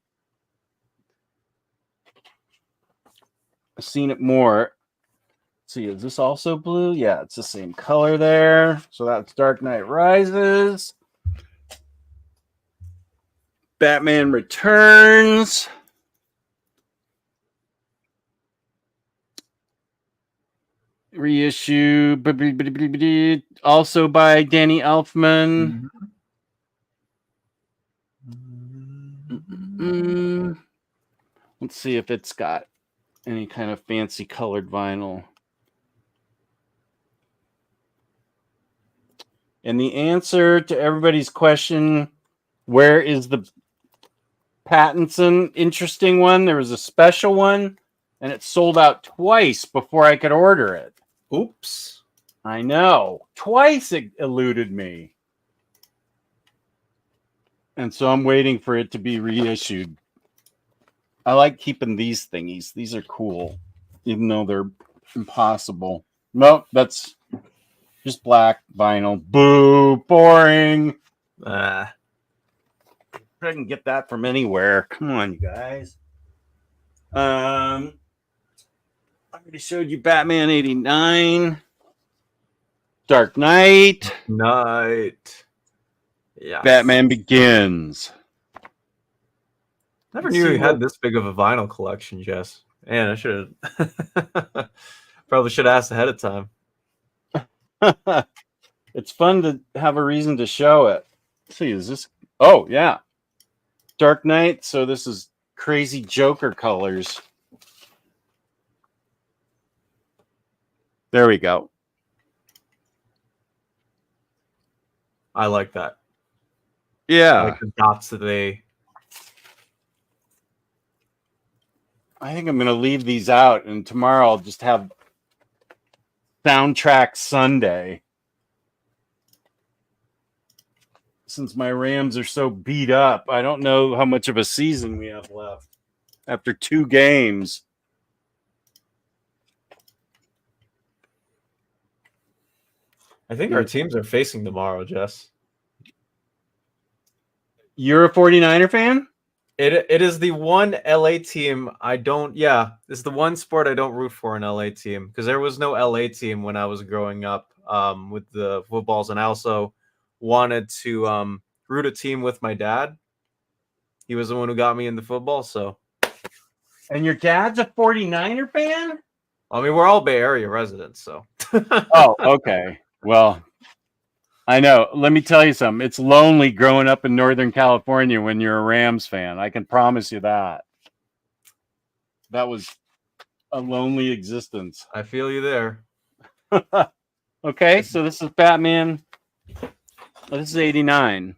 seen it more. Let's see, is this also blue? Yeah, it's the same color there. So that's Dark Knight Rises. Batman Returns. Reissue. Also by Danny Elfman. Let's see if it's got any kind of fancy colored vinyl. And the answer to everybody's question, Where is the Pattinson interesting one? There was a special one, and it sold out twice before I could order it. Oops. I know. Twice it eluded me. And so I'm waiting for it to be reissued. I like keeping these thingies. These are cool, even though they're impossible. Nope, that's just black vinyl. Boo, boring. Ah. I can get that from anywhere. Come on, you guys. I already showed you Batman 89. Dark Knight. Night. Yeah. Batman Begins. Never knew you had this big of a vinyl collection, Jess. Man, I should have probably should have asked ahead of time. It's fun to have a reason to show it. Let's see, is this? Oh, yeah. Dark Knight. So this is crazy Joker colors. There we go. I like that. Yeah. I like the dots that they. I think I'm going to leave these out, and tomorrow I'll just have Soundtrack Sunday. Since my Rams are so beat up, I don't know how much of a season we have left after 2 games. I think our teams are facing tomorrow, Jess. You're a 49er fan? It is the one LA team I don't. Yeah, it's the one sport I don't root for an LA team because there was no LA team when I was growing up with the footballs, and I also wanted to root a team with my dad. He was the one who got me into football, so. And your dad's a 49er fan? I mean, we're all Bay Area residents, so. Oh, okay. Well, I know. Let me tell you something. It's lonely growing up in Northern California when you're a Rams fan. I can promise you that. That was a lonely existence. I feel you there. Okay, so this is Batman. This is 89.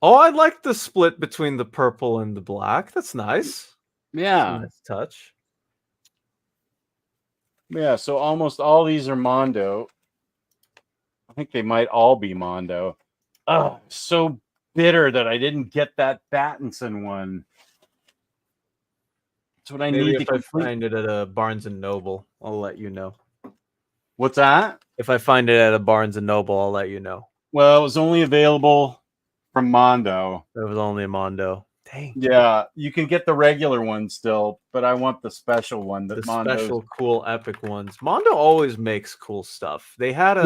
Oh, I like the split between the purple and the black. That's nice. Yeah. Nice touch. Yeah, so almost all these are Mondo. I think they might all be Mondo. Oh, so bitter that I didn't get that Pattinson one. That's what I Maybe need if to I complete. find it at a Barnes and Noble, I'll let you know. What's that? If I find it at a Barnes and Noble, I'll let you know. Well, it was only available from Mondo. It was only a Mondo. Dang. Yeah, you can get the regular one still, but I want the special one. The Mondo's... special, cool, epic ones. Mondo always makes cool stuff. They had a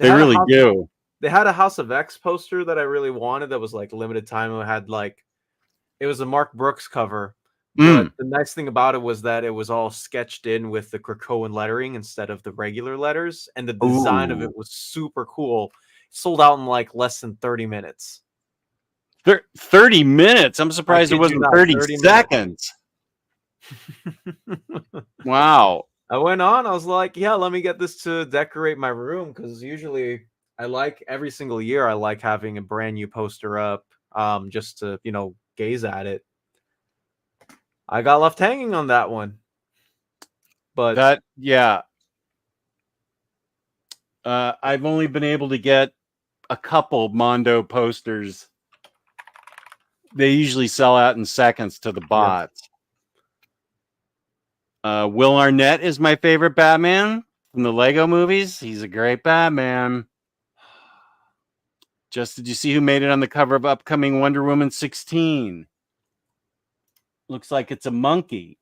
they had a really House- do. They had a House of X poster that I really wanted. That was like limited time. It was a Mark Brooks cover. But the nice thing about it was that it was all sketched in with the Krakoan lettering instead of the regular letters, and the design of it was super cool. Sold out in like less than 30 minutes. 30 minutes? I'm surprised it wasn't 30 seconds. Wow. I went on. I was like, yeah, let me get this to decorate my room because usually I like every single year I like having a brand new poster up just to, gaze at it. I got left hanging on that one. But I've only been able to get a couple Mondo posters. They usually sell out in seconds to the bots. Will Arnett is my favorite Batman from the Lego movies. He's a great Batman. Just did you see who made it on the cover of upcoming Wonder Woman 16? Looks like it's a monkey.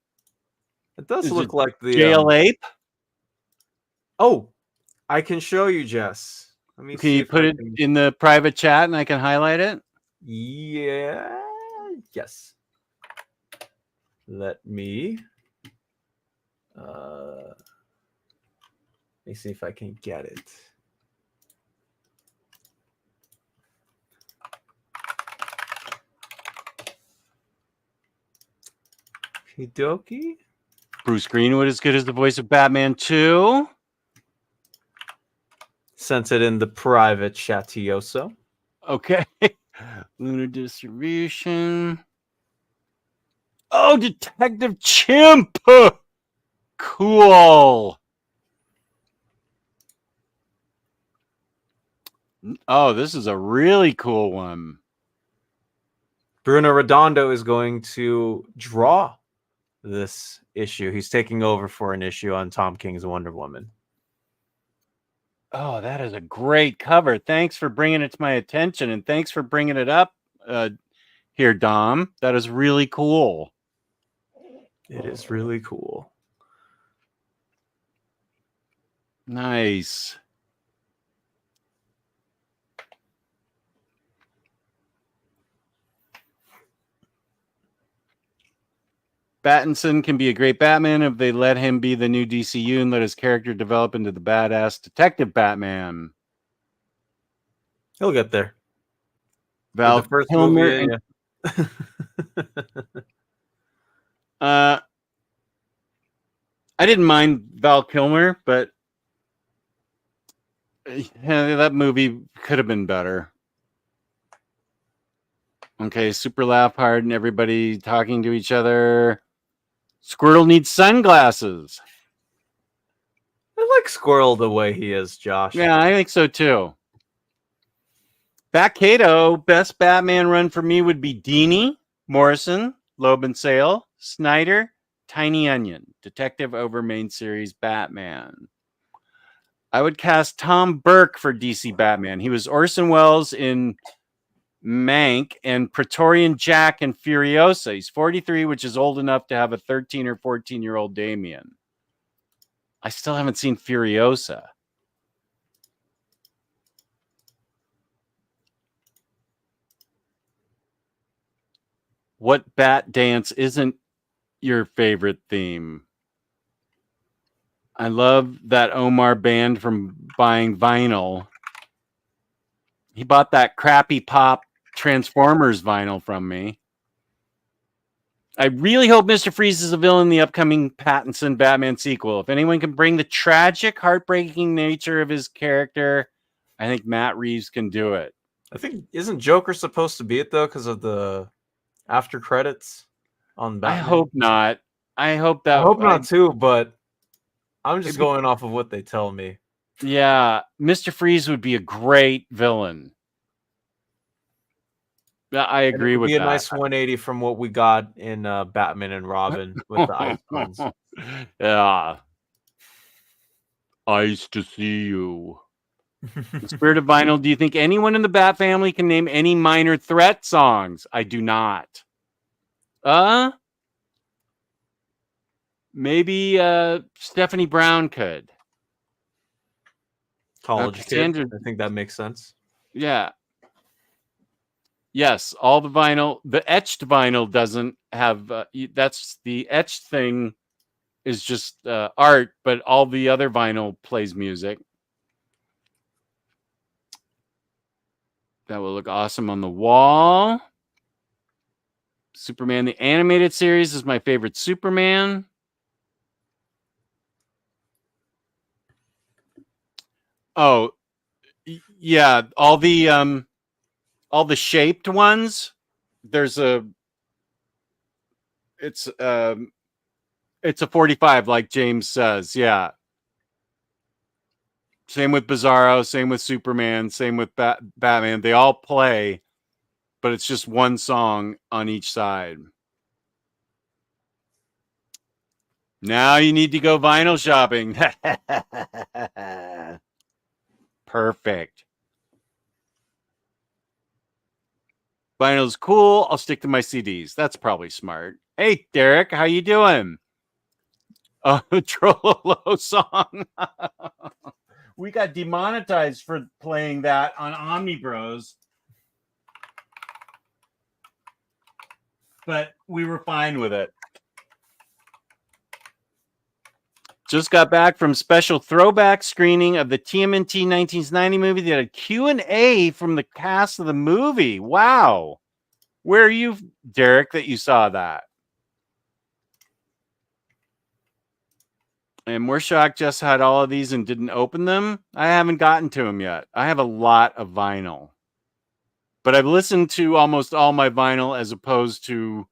It does look like the jail ape. Oh, I can show you, Jess. Let me Can you put it in the private chat and I can highlight it? Yeah. Yes. Let me see if I can get it. Hidoki? Bruce Greenwood is good as the voice of Batman 2. Sent it in the private chatioso. Okay. Lunar Distribution. Oh, Detective Chimp. Cool. Oh, this is a really cool one. Bruno Redondo is going to draw this issue. He's taking over for an issue on Tom King's Wonder Woman. Oh, that is a great cover. Thanks for bringing it to my attention, and thanks for bringing it up here, Dom. That is really cool. It is really cool. Nice. Pattinson can be a great Batman if they let him be the new DCU and let his character develop into the badass detective Batman. He'll get there. Val the first Kilmer movie, I didn't mind Val Kilmer, but that movie could have been better. Okay, super laugh hard and everybody talking to each other. Squirtle needs sunglasses. I like Squirrel the way he is, Josh. Yeah, I think so too. BatCave, best Batman run for me would be Dini, Morrison, Loeb and Sale, Snyder, Tiny Onion, Detective over main series Batman. I would cast Tom Burke for DC Batman. He was Orson Welles in Mank and Praetorian Jack and Furiosa. He's 43, which is old enough to have a 13 or 14-year-old Damien. I still haven't seen Furiosa. What bat dance isn't your favorite theme? I love that Omar band from buying vinyl. He bought that crappy pop Transformers vinyl from me. I really hope Mr. Freeze is a villain in the upcoming Pattinson Batman sequel. If anyone can bring the tragic, heartbreaking nature of his character, I think Matt Reeves can do it. I think, isn't Joker supposed to be it though because of the after credits on Batman? I hope not. I hope not too, but I'm just going off of what they tell me. Yeah, Mr. Freeze would be a great villain. Yeah, I agree with that. It'd be a nice 180 from what we got in Batman and Robin with the icons. Yeah. Nice to see you. Spirit of Vinyl, do you think anyone in the Bat family can name any Minor Threat songs? I do not. Maybe Stephanie Brown could. College kid. I think that makes sense. Yeah. Yes, all the vinyl. The etched vinyl doesn't have. That's the etched thing is just art, but all the other vinyl plays music. That will look awesome on the wall. Superman, the animated series, is my favorite Superman. Oh, yeah, all the shaped ones. It's a 45, like James says. Yeah. Same with Bizarro, same with Superman, same with Batman. They all play, but it's just one song on each side. Now you need to go vinyl shopping. Perfect. Vinyl's cool. I'll stick to my CDs. That's probably smart. Hey, Derek, how you doing? Oh, Trollolo song. We got demonetized for playing that on Omnibros. But we were fine with it. Just got back from special throwback screening of the TMNT 1990 movie. They had a Q&A from the cast of the movie. Wow. Where are you, Derek, that you saw that? And Morshock just had all of these and didn't open them. I haven't gotten to them yet. I have a lot of vinyl. But I've listened to almost all my vinyl as opposed to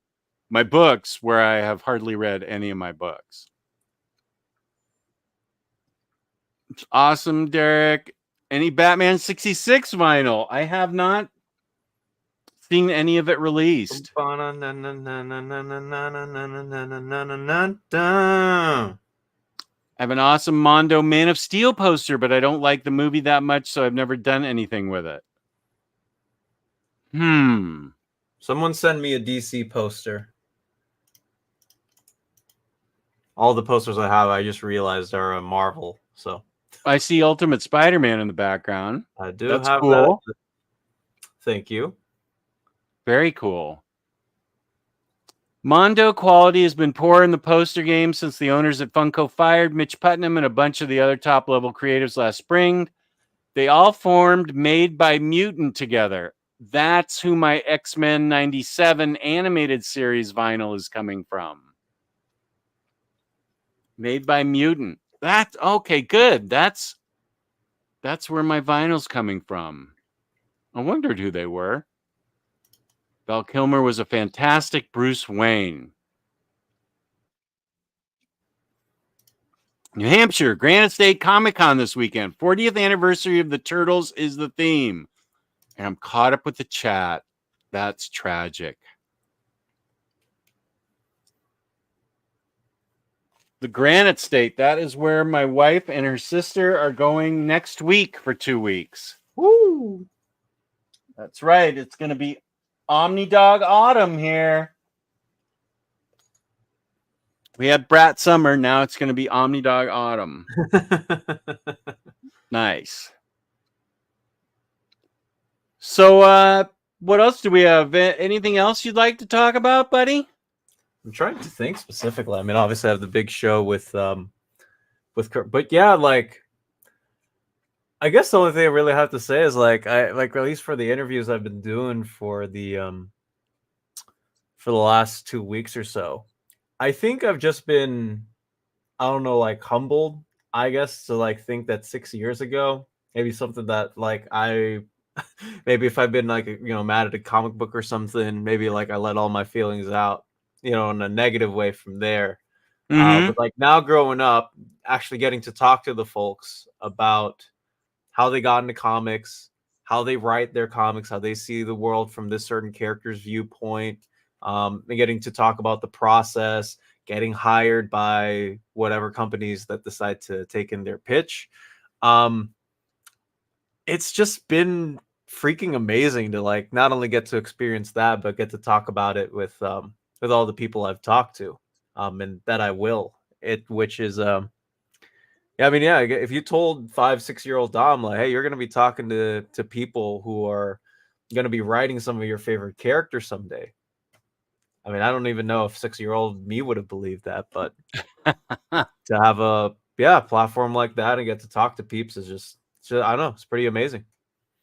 my books, where I have hardly read any of my books. It's awesome, Derek. Any Batman 66 vinyl? I have not seen any of it released. I have an awesome Mondo Man of Steel poster, but I don't like the movie that much, so I've never done anything with it. Someone send me a DC poster. All the posters I have, I just realized are a Marvel. So I see Ultimate Spider-Man in the background. I do That's have cool. that. Thank you. Very cool. Mondo quality has been poor in the poster game since the owners at Funko fired Mitch Putnam and a bunch of the other top-level creatives last spring. They all formed Made by Mutant together. That's who my X-Men 97 animated series vinyl is coming from. Made by Mutant. That's okay, good. That's where my vinyl's coming from. I wondered who they were. Val Kilmer was a fantastic Bruce Wayne. New Hampshire, Granite State Comic-Con this weekend. 40th anniversary of the Turtles is the theme. And I'm caught up with the chat. That's tragic. The Granite State, that is where my wife and her sister are going next week for 2 weeks. Woo! That's right. It's going to be Omnidog Autumn here. We had Brat Summer. Now it's going to be Omnidog Autumn. Nice. So, what else do we have? Anything else you'd like to talk about, buddy? I'm trying to think specifically. I mean, obviously, I have the big show with Kurt, but yeah, like, I guess the only thing I really have to say is at least for the interviews I've been doing for the last 2 weeks or so, I think I've just been, I don't know, like humbled, I guess, to think that 6 years ago, maybe something that maybe if I've been mad at a comic book or something, maybe I let all my feelings out, in a negative way from there. Mm-hmm. But now growing up, actually getting to talk to the folks about how they got into comics, how they write their comics, how they see the world from this certain character's viewpoint, and getting to talk about the process, getting hired by whatever companies that decide to take in their pitch. It's just been freaking amazing to not only get to experience that, but get to talk about it with all the people I've talked to, and that I will. Which is if you told 5-6-year-old Dom, hey, you're going to be talking to people who are going to be writing some of your favorite characters someday. I mean, I don't even know if 6-year-old me would have believed that, but to have a platform like that and get to talk to peeps is just I don't know, it's pretty amazing.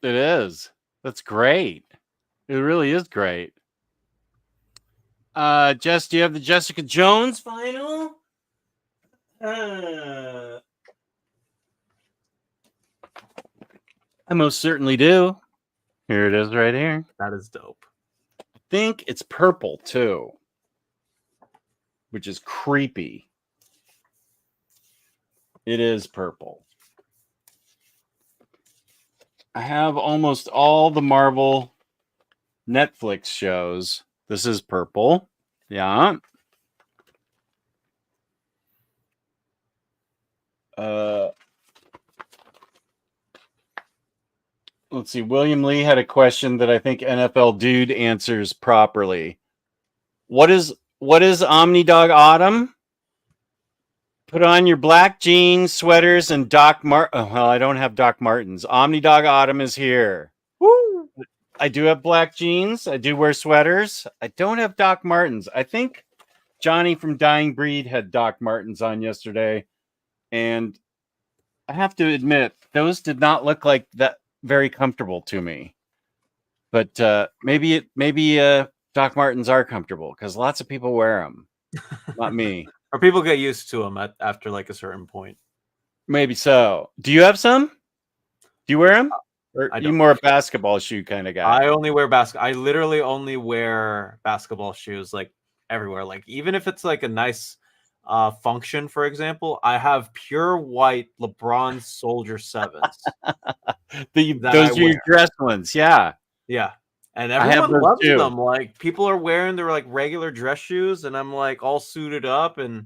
It is. That's great. It really is great. Jess, do you have the Jessica Jones final? I most certainly do. Here it is right here. That is dope. I think it's purple too, which is creepy. It is purple. I have almost all the Marvel Netflix shows. This is purple. Yeah. Let's see. William Lee had a question that I think NFL Dude answers properly. What is Omnidog Autumn? Put on your black jeans, sweaters, and Doc Martin. Oh, well, I don't have Doc Martens. Omnidog Autumn is here. Woo! I do have black jeans. I do wear sweaters. I don't have Doc Martens. I think Johnny from Dying Breed had Doc Martens on yesterday. And I have to admit, those did not look like that very comfortable to me. But maybe Doc Martens are comfortable because lots of people wear them. Not me. Or people get used to them after a certain point. Maybe so. Do you have some? Do you wear them? Or I you don't. more a basketball shoe kind of guy? I only wear I literally only wear basketball shoes like everywhere. Like even if it's like a nice function, for example, I have pure white LeBron Soldier 7s that I Those are your wear. dress ones. Yeah. Yeah. And I have everyone those loves too. them. Like people are wearing their like regular dress shoes, and I'm like all suited up, and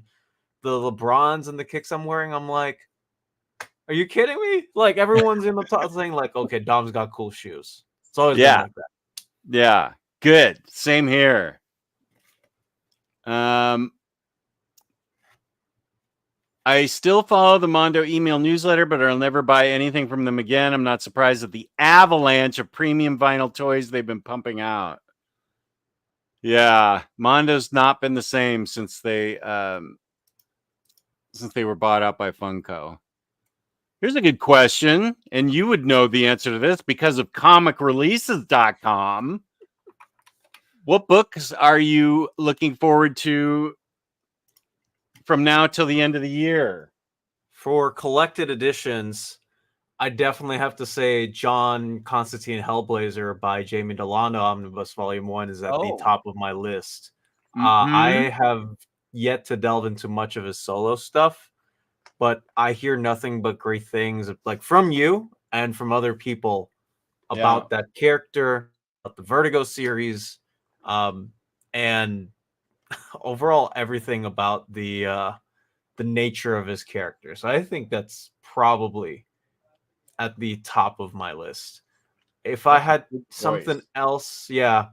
the LeBrons and the kicks I'm wearing, I'm like, are you kidding me? Like everyone's in the top saying, like, okay, Dom's got cool shoes. It's always been Yeah. like that. Yeah. Good. Same here. I still follow the Mondo email newsletter, but I'll never buy anything from them again. I'm not surprised at the avalanche of premium vinyl toys they've been pumping out. Yeah, Mondo's not been the same since they were bought out by Funko. Here's a good question, and you would know the answer to this because of comicreleases.com. What books are you looking forward to from now till the end of the year? For collected editions, I definitely have to say John Constantine Hellblazer by Jamie Delano Omnibus Volume 1 is at the top of my list. I have yet to delve into much of his solo stuff, but I hear nothing but great things like from you and from other people about that character, about the Vertigo series, and overall everything about the nature of his character. So I think that's probably at the top of my list. If I had something else, yeah,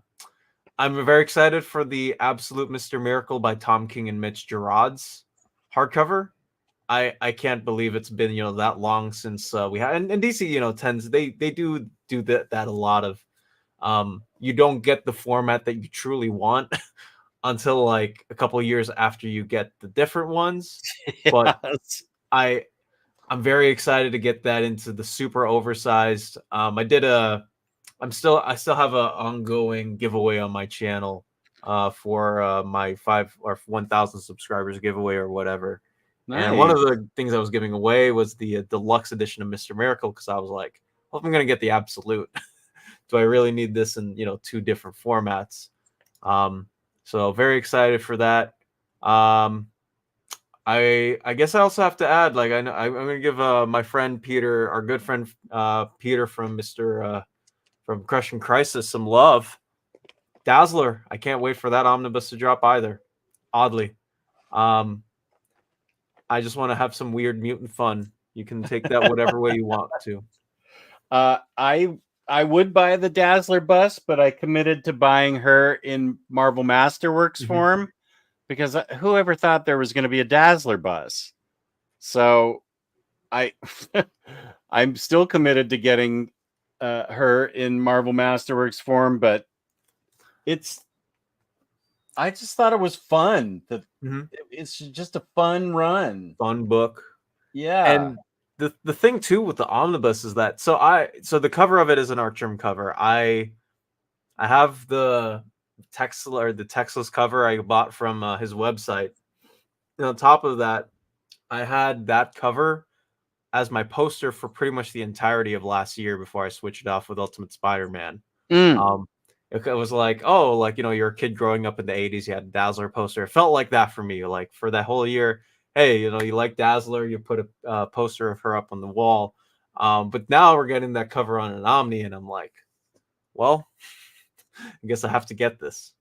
I'm very excited for the Absolute Mr. Miracle by Tom King and Mitch Gerads hardcover. I can't believe it's been that long since we had and DC tends they do that a lot of you don't get the format that you truly want until like a couple of years after you get the different ones. Yes. But I'm very excited to get that into the super oversized. I still have an ongoing giveaway on my channel for my 5 or 1,000 subscribers giveaway or whatever. Nice. And one of the things I was giving away was the deluxe edition of Mr. Miracle because I was like, well, if I'm going to get the absolute, do I really need this in 2 different formats? So very excited for that. I guess I also have to add, like I'm going to give my friend Peter, our good friend Peter from from Crushing Crisis, some love. Dazzler, I can't wait for that omnibus to drop either. Oddly, I just want to have some weird mutant fun. You can take that whatever way you want to. I would buy the Dazzler bus, but I committed to buying her in Marvel Masterworks form because whoever thought there was going to be a Dazzler bus? So I'm still committed to getting her in Marvel Masterworks form, but I just thought it was fun. It's just a fun run, fun book. Yeah, and the thing too with the omnibus is that so the cover of it is an Artgerm cover. I have the Texas cover I bought from his website. And on top of that, I had that cover as my poster for pretty much the entirety of last year before I switched it off with Ultimate Spider-Man. It was like, oh, like, you're a kid growing up in the 80s, you had a Dazzler poster. It felt like that for me. Like for that whole year, hey, you like Dazzler, you put a poster of her up on the wall. But now we're getting that cover on an Omni, and I'm like, well, I guess I have to get this.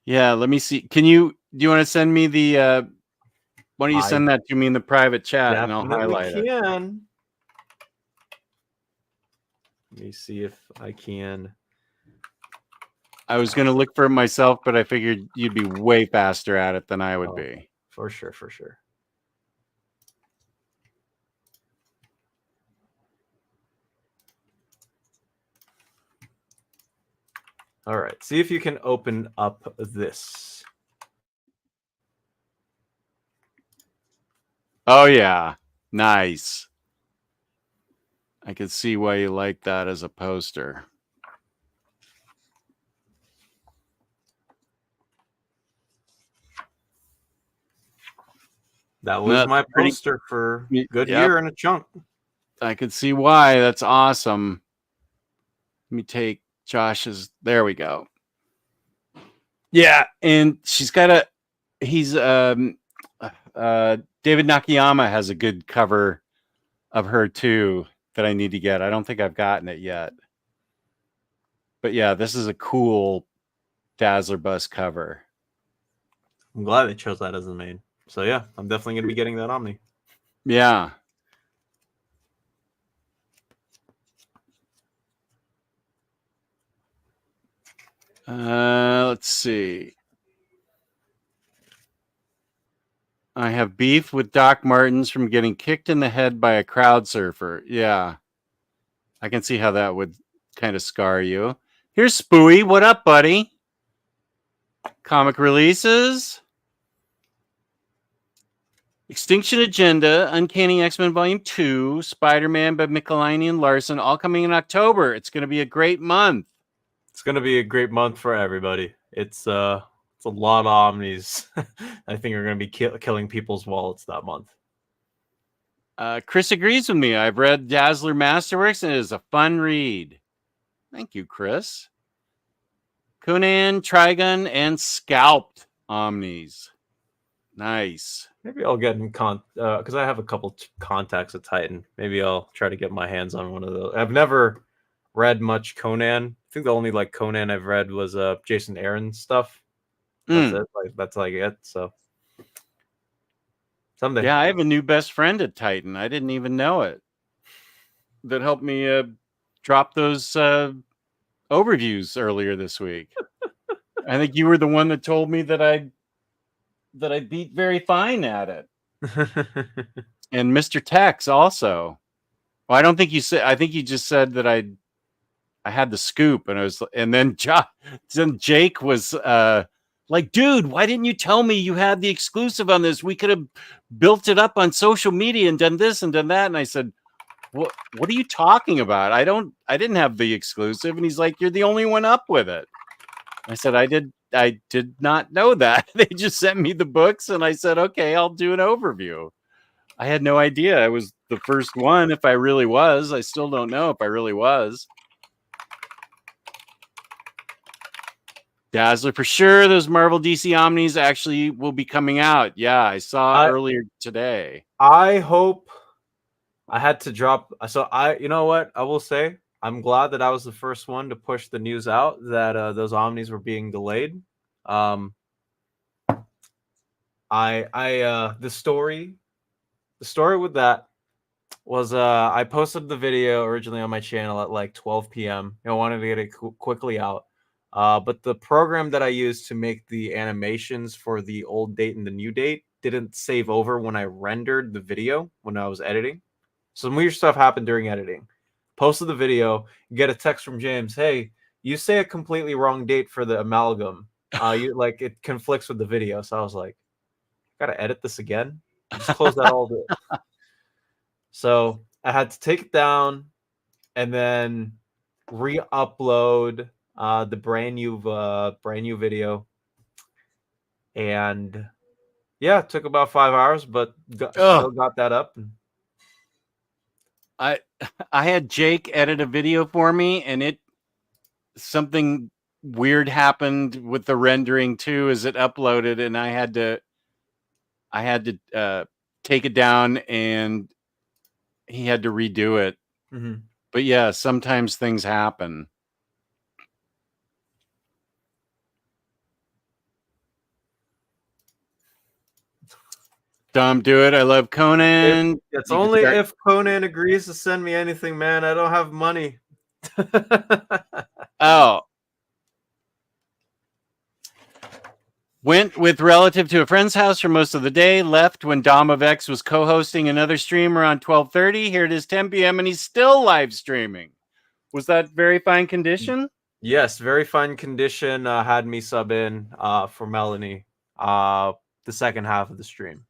Yeah, let me see. Do you want to send me the why don't you send that to me in the private chat and I'll highlight it? Let me see if I can. I was going to look for it myself, but I figured you'd be way faster at it than I would be. For sure. All right, see if you can open up this. Oh, yeah. Nice. I can see why you like that as a poster. That was my poster for good year and a chunk. I could see why. That's awesome. Let me take Josh's. There we go. Yeah, and she's got a. He's David Nakayama has a good cover of her too that I need to get. I don't think I've gotten it yet. But yeah, this is a cool Dazzler Bus cover. I'm glad they chose that as the main. So yeah, I'm definitely gonna be getting that Omni. Yeah. Let's see. I have beef with Doc Martens from getting kicked in the head by a crowd surfer. Yeah. I can see how that would kind of scar you. Here's Spooey. What up, buddy? Comic releases. Extinction Agenda, Uncanny X-Men Volume 2, Spider-Man by Michelini and Larson, all coming in October. It's going to be a great month. It's gonna be a great month for everybody. It's a lot of Omnis. I think are gonna be killing people's wallets that month. Chris agrees with me. I've read Dazzler Masterworks and it is a fun read. Thank you, Chris. Conan, Trigun, and Scalped Omnis. Nice. Maybe I'll get in because I have a couple contacts at Titan. Maybe I'll try to get my hands on one of those. I've never read much Conan. I think the only like Conan I've read was Jason Aaron stuff. That's it. That's like it. So someday. Yeah, I have a new best friend at Titan. I didn't even know it. That helped me drop those overviews earlier this week. I think you were the one that told me that I beat very fine at it. And Mr. Tex also. Well, I don't think you said. I think you just said that I had the scoop, and then Jake was like, dude, why didn't you tell me you had the exclusive on this? We could have built it up on social media and done this and done that. And I said, what are you talking about? I didn't have the exclusive. And he's like, you're the only one up with it. I said, I did not know that. They just sent me the books and I said, okay, I'll do an overview. I had no idea I was the first one. If I really was, I still don't know if I really was. Dazzler for sure. Those Marvel DC Omnis actually will be coming out. Yeah, I saw earlier today. I hope I had to drop. So you know what I will say? I'm glad that I was the first one to push the news out that those Omnis were being delayed. The story with that was I posted the video originally on my channel at like 12 p.m. I wanted to get it quickly out. But the program that I used to make the animations for the old date and the new date didn't save over when I rendered the video when I was editing. Some weird stuff happened during editing. Posted the video, get a text from James. Hey, you say a completely wrong date for the amalgam. It conflicts with the video. So I was like, gotta edit this again. Just close that all day. So I had to take it down and then re-upload the brand new video, and yeah, it took about 5 hours, but still got that up. I had Jake edit a video for me, and something weird happened with the rendering too as it uploaded, and I had to take it down, and he had to redo it. Mm-hmm. But yeah, sometimes things happen. Dom, do it. I love Conan. It's only if Conan agrees to send me anything, man. I don't have money. Oh. Went with relative to a friend's house for most of the day. Left when Dom of X was co-hosting another stream around 12:30. Here it is 10 p.m. and he's still live streaming. Was that very fine condition? Yes, very fine condition. Had me sub in for Melanie the second half of the stream.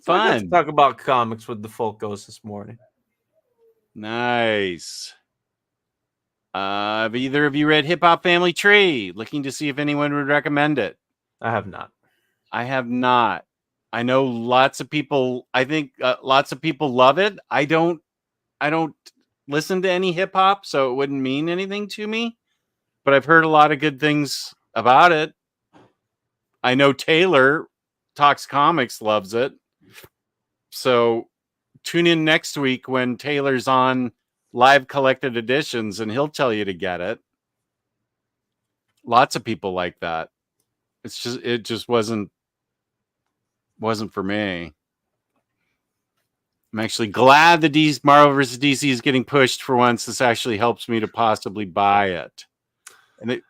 So I got to talk about comics with the folk ghost this morning. Nice. Have either of you read Hip Hop Family Tree? Looking to see if anyone would recommend it. I have not. I have not. I know lots of people. I think lots of people love it. I don't listened to any hip hop, so it wouldn't mean anything to me. But I've heard a lot of good things about it. I know Taylor Talks Comics loves it. So tune in next week when Taylor's on live collected editions and he'll tell you to get it. Lots of people like that. It just wasn't for me. I'm actually glad the Marvel vs. DC is getting pushed for once. This actually helps me to possibly buy it. And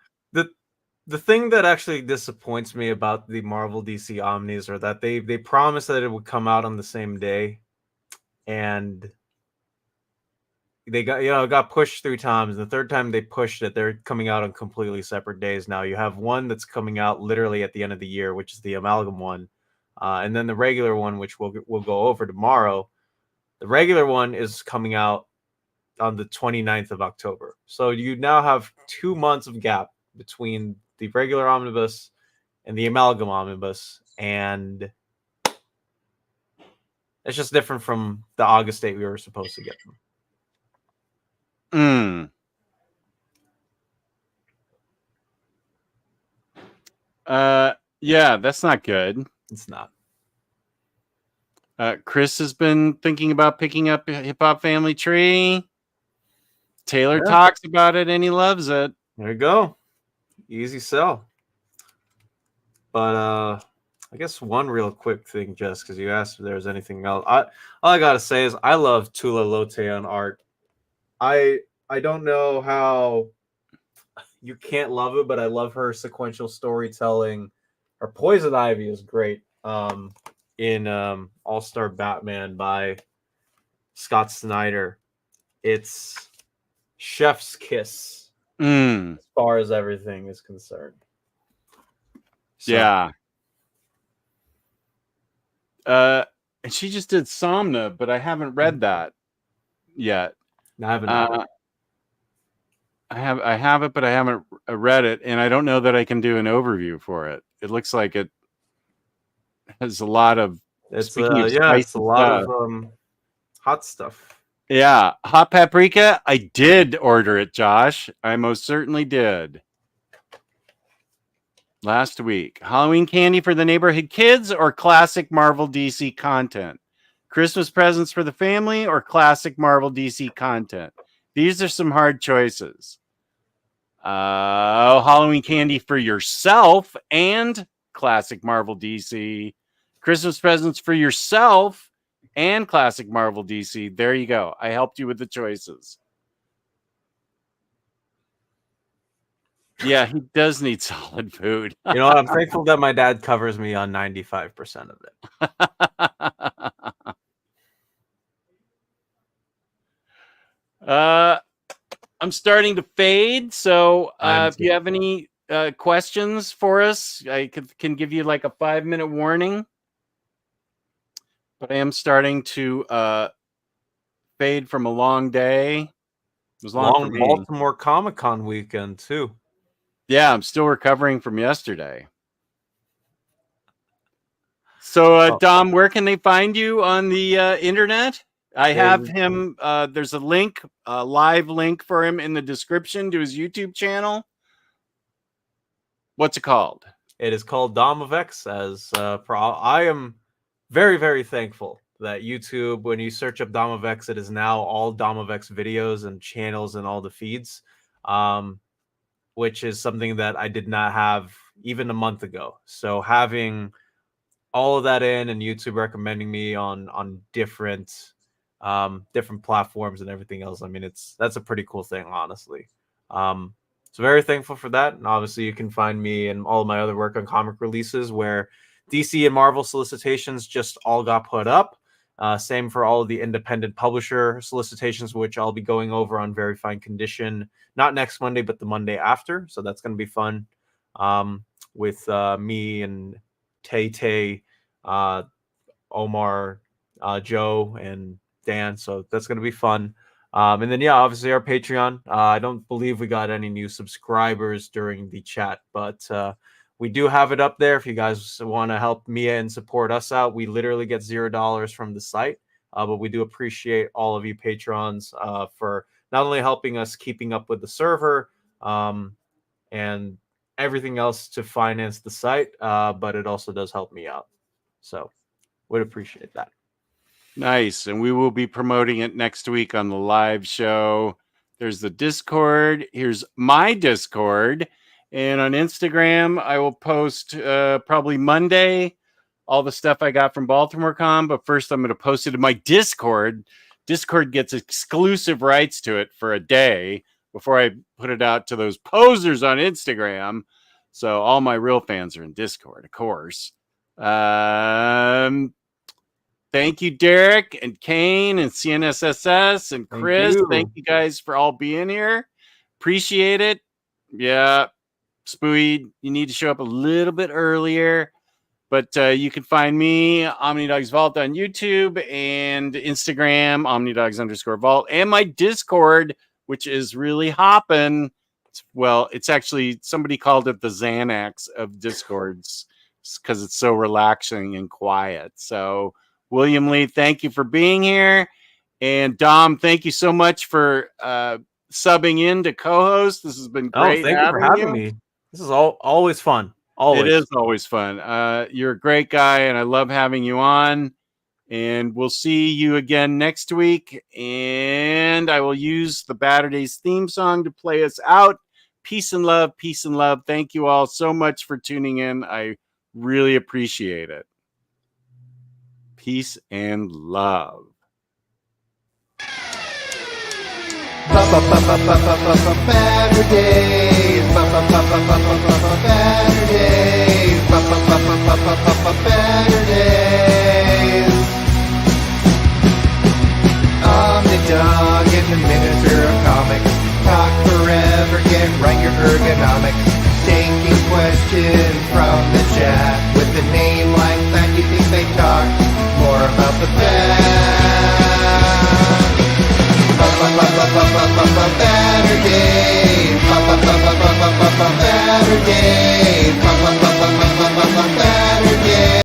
the thing that actually disappoints me about the Marvel DC Omnis are that they promised that it would come out on the same day, and they got pushed 3 times. The third time they pushed it, they're coming out on completely separate days now. You have one that's coming out literally at the end of the year, which is the Amalgam one, and then the regular one, which we'll go over tomorrow. The regular one is coming out on the 29th of October. So you now have 2 months of gap between the regular omnibus and the Amalgam omnibus, and it's just different from the August date we were supposed to get them. Yeah, that's not good. It's not. Chris has been thinking about picking up Hip Hop Family Tree. Taylor talks about it and he loves it. There you go. Easy sell. But I guess one real quick thing, Jess, because you asked if there's anything else. All I gotta say is I love Tula Lote on art. I don't know how you can't love it, but I love her sequential storytelling. Her Poison Ivy is great. In All-Star Batman by Scott Snyder. It's chef's kiss as far as everything is concerned. So. Yeah. And she just did Somna, but I haven't read that yet. I haven't. I have it, but I haven't read it, and I don't know that I can do an overview for it. It looks like it has a lot of it's a lot of hot stuff. Yeah, hot paprika. I did order it, Josh. I most certainly did. Last week. Halloween candy for the neighborhood kids or classic Marvel DC content? Christmas presents for the family or classic Marvel DC content? These are some hard choices. Halloween candy for yourself and classic Marvel DC. Christmas presents for yourself and classic Marvel DC. There you go. I helped you with the choices. Yeah, he does need solid food. You know what? I'm thankful that my dad covers me on 95% of it. I'm starting to fade, so if you have any questions for us, I can give you like a 5-minute warning. But I am starting to fade from a long day. It was long for me. Baltimore Comic-Con weekend, too. Yeah, I'm still recovering from yesterday. So, Dom, where can they find you on the internet? I have him. There's a link, a live link for him in the description to his YouTube channel. What's it called? It is called Dom of X. I am very, very thankful that YouTube, when you search up Dom of X, it is now all Dom of X videos and channels and all the feeds, which is something that I did not have even a month ago. So having all of that in and YouTube recommending me on different platforms and everything else, I mean, that's a pretty cool thing, honestly. So very thankful for that. And obviously you can find me and all of my other work on comic releases where DC and Marvel solicitations just all got put up. Same for all of the independent publisher solicitations, which I'll be going over on very fine condition, not next Monday, but the Monday after. So that's going to be fun with me and Tay, Omar, Joe, and Dan. So that's going to be fun. And then, yeah, obviously our Patreon. I don't believe we got any new subscribers during the chat, but we do have it up there. If you guys want to help Mia and support us out, we literally get $0 from the site. But we do appreciate all of you patrons for not only helping us keeping up with the server and everything else to finance the site, but it also does help me out. So would appreciate that. Nice. And we will be promoting it next week on the live show. There's the Discord. Here's my Discord. And on Instagram, I will post probably Monday all the stuff I got from Baltimore Con. But first, I'm going to post it in my Discord. Discord gets exclusive rights to it for a day before I put it out to those posers on Instagram. So all my real fans are in Discord, of course. Thank you, Derek and Kane and CNSSS and Chris. Thank you guys for all being here. Appreciate it. Yeah, Spooey, you need to show up a little bit earlier. But you can find me, Omnidogs Vault, on YouTube and Instagram, Omnidogs_Vault, and my Discord, which is really hopping. Well, it's actually, somebody called it the Xanax of Discords because it's so relaxing and quiet. So, William Lee, thank you for being here. And Dom, thank you so much for subbing in to co-host. This has been great. Oh, thank you for having me. This is always fun. Always. It is always fun. You're a great guy, and I love having you on. And we'll see you again next week. And I will use the Baturdays theme song to play us out. Peace and love. Peace and love. Thank you all so much for tuning in. I really appreciate it. Peace and love. Baturdays, Baturdays, Baturdays.